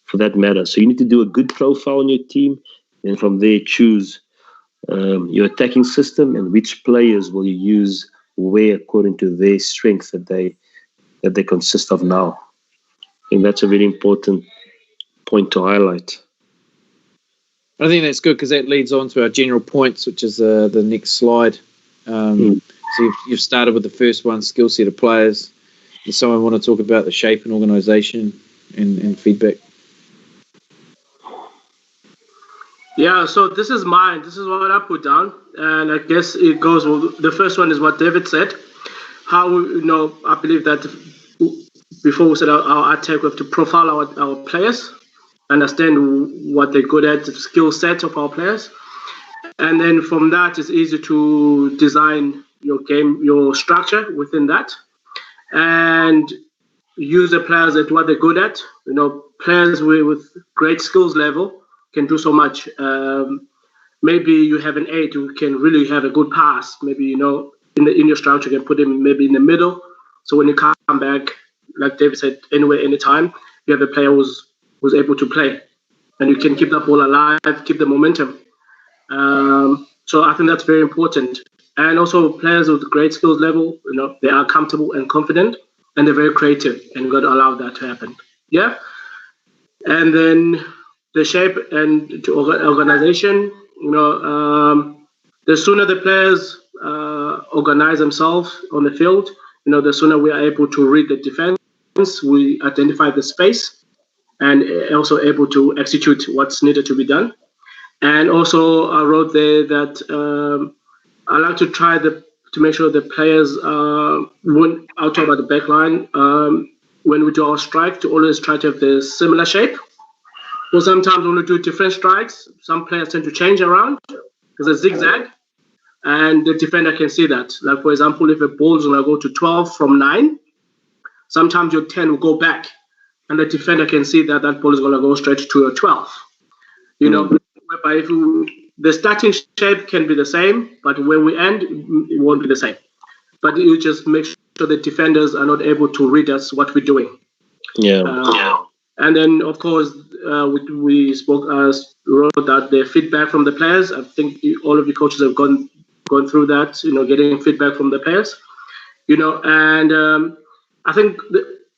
for that matter. So you need to do a good profile on your team, and from there choose your attacking system and which players will you use where according to their strength that they consist of now. I think that's a very important point to highlight. I think that's good because that leads on to our general points, which is the next slide. So you've started with the first one, skill set of players. Does someone want to talk about the shape and organisation and feedback? Yeah, so this is mine. This is what I put down. And I guess it goes, well, the first one is what David said. How, I believe that before we set our attack, we have to profile our players, understand what they're good at, the skill set of our players. And then from that, it's easy to design your game, your structure within that. And use the players at what they're good at. Players with great skills level can do so much. Maybe you have an 8 who can really have a good pass. Maybe, in your structure, you can put him maybe in the middle. So when you come back, like David said, anywhere, anytime, you have a player who's able to play. And you can keep that ball alive, keep the momentum. So I think that's very important. And also players with great skills level, they are comfortable and confident, and they're very creative, and you've got to allow that to happen. Yeah. And then the shape and to organization, the sooner the players organize themselves on the field, the sooner we are able to read the defense, we identify the space, and also able to execute what's needed to be done. And also I wrote there that I like to try to make sure the players, I'll talk about the back line, when we do our strike, to always try to have the similar shape. So sometimes when we do different strikes, some players tend to change around. There's a zigzag, and the defender can see that. Like, for example, if a ball is going to go to 12 from 9, sometimes your 10 will go back, and the defender can see that that ball is going to go straight to your 12. Whereby the starting shape can be the same, but when we end, it won't be the same. But you just make sure the defenders are not able to read us what we're doing. Yeah. And then, of course, we wrote out the feedback from the players. I think all of you coaches have gone through that, getting feedback from the players. And I think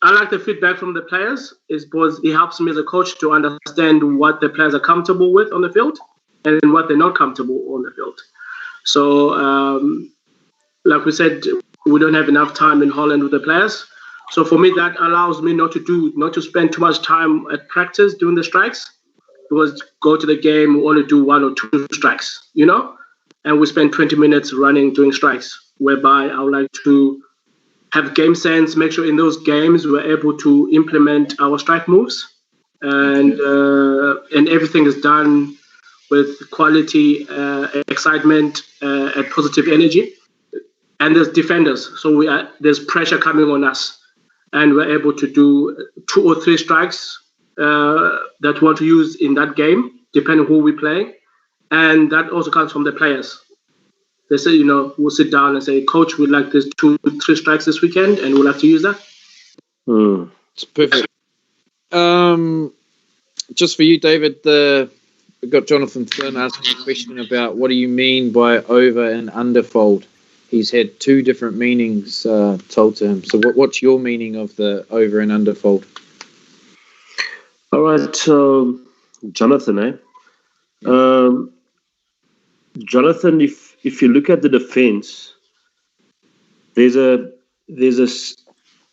I like the feedback from the players is because it helps me as a coach to understand what the players are comfortable with on the field and what they're not comfortable on the field. So, like we said, we don't have enough time in Holland with the players. So for me, that allows me not to spend too much time at practice doing the strikes, because go to the game, we only do 1 or 2 strikes, and we spend 20 minutes doing strikes, whereby I would like to have game sense, make sure in those games we're able to implement our strike moves, and everything is done with quality, excitement, and positive energy. And there's defenders, so there's pressure coming on us, and we're able to do 2 or 3 strikes that we want to use in that game, depending on who we're playing, and that also comes from the players. They say, we'll sit down and say, Coach, we'd like this 2 or 3 strikes this weekend, and we'll have to use that. It's perfect. Just for you, David, we've got Jonathan Flynn asking a question about what do you mean by over and under fold? He's had 2 different meanings told to him. So what's your meaning of the over and under fold? All right, so Jonathan, Jonathan, if you look at the defense, there's a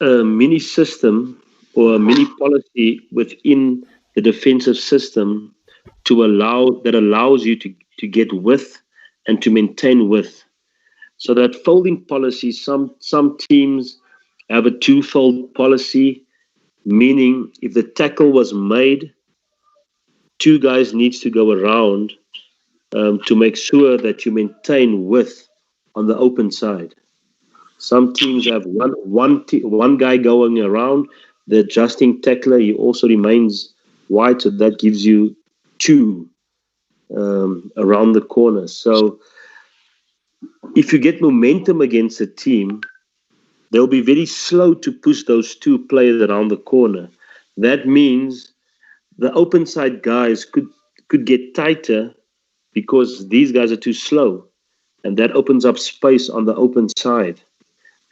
mini system or a mini policy within the defensive system that allows you to get width and to maintain width. So that folding policy, some teams have a 2-fold policy, meaning if the tackle was made, 2 guys needs to go around to make sure that you maintain width on the open side. Some teams have one guy going around, the adjusting tackler, he also remains wide, so that gives you 2 around the corner. So if you get momentum against a team, they'll be very slow to push those 2 players around the corner. That means the open side guys could get tighter because these guys are too slow, and that opens up space on the open side.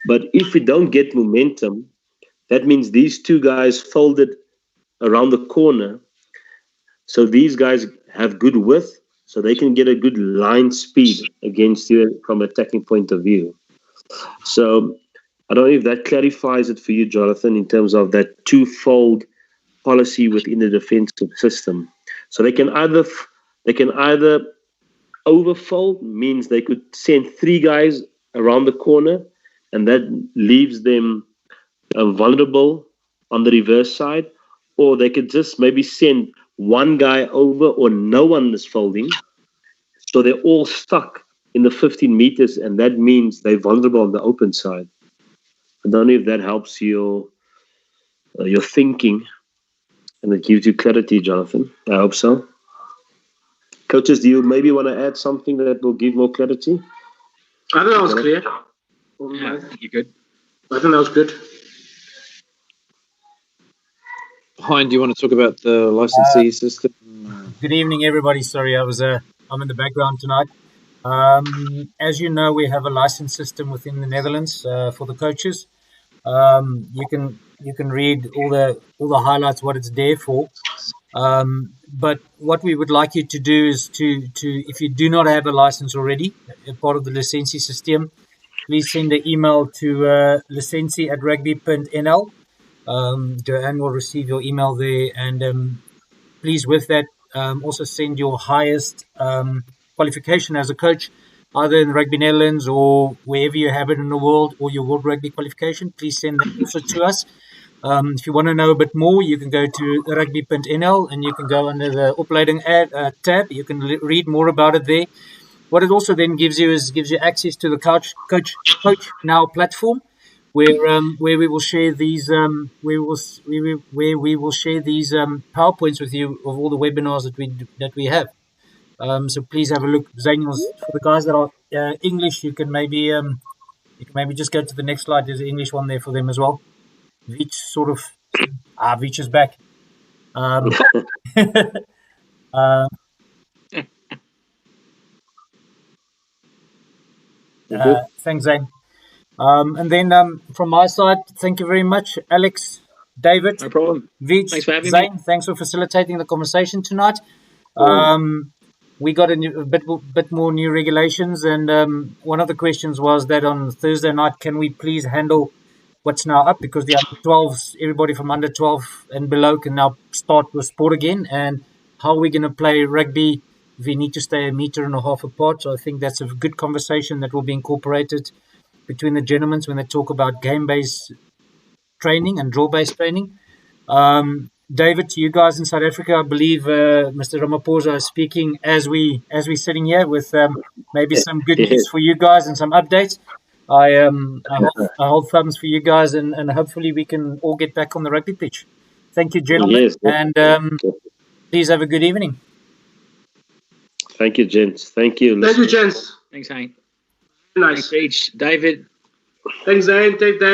But if we don't get momentum, that means these two guys folded around the corner. So these guys have good width, so they can get a good line speed against you from an attacking point of view. So I don't know if that clarifies it for you, Jonathan, in terms of that two-fold policy within the defensive system. So they can either overfold, means they could send three guys around the corner, and that leaves them vulnerable on the reverse side, or they could just maybe send one guy over, or no one is folding, so they're all stuck in the 15 meters, and that means they're vulnerable on the open side. I don't know if that helps your thinking, and it gives you clarity, Jonathan. I hope so. Coaches, do you maybe want to add something that will give more clarity? I think that was clear. Yeah, I think you're good. I think that was good. Hein, do you want to talk about the licensee system? Good evening, everybody. Sorry, I'm in the background tonight. As you know, we have a license system within the Netherlands for the coaches. You can read all the highlights, what it's there for. But what we would like you to do is to if you do not have a license already, a part of the licensie system, please send an email to licensie@rugby.nl. Joanne will receive your email there, and please, with that, also send your highest qualification as a coach, either in Rugby Netherlands or wherever you have it in the world, or your World Rugby qualification. Please send that also to us. If you want to know a bit more, you can go to rugby.nl, and you can go under the opleiding tab. You can read more about it there. What it also then gives you access to the Coach Now platform, where we will share these PowerPoints with you of all the webinars that we have. So please have a look. Zaniel's, for the guys that are English, you can maybe just go to the next slide. There's an English one there for them as well. Vich Vich is back. Thanks, Zane. And then from my side, thank you very much, Alex, David, No problem. Vich, Thanks for having Zane. me. Thanks for facilitating the conversation tonight. We got a bit more new regulations, and one of the questions was that on Thursday night, can we please handle what's now up, because the under 12s, everybody from under 12 and below can now start with sport again, and how are we going to play rugby if we need to stay 1.5 meters apart? So I think that's a good conversation that will be incorporated between the gentlemen when they talk about game-based training and draw-based training. David, to you guys in South Africa, I believe Mr. Ramaphosa is speaking as we're sitting here with maybe some good news for you guys and some updates. I hold thumbs for you guys, and hopefully we can all get back on the rugby pitch. Thank you, gentlemen, Yes. and please have a good evening. Thank you, gents. Thank you. Thank you, gents. Thanks, Hank. Nice. Thanks, David. Thanks, Zane. Take that.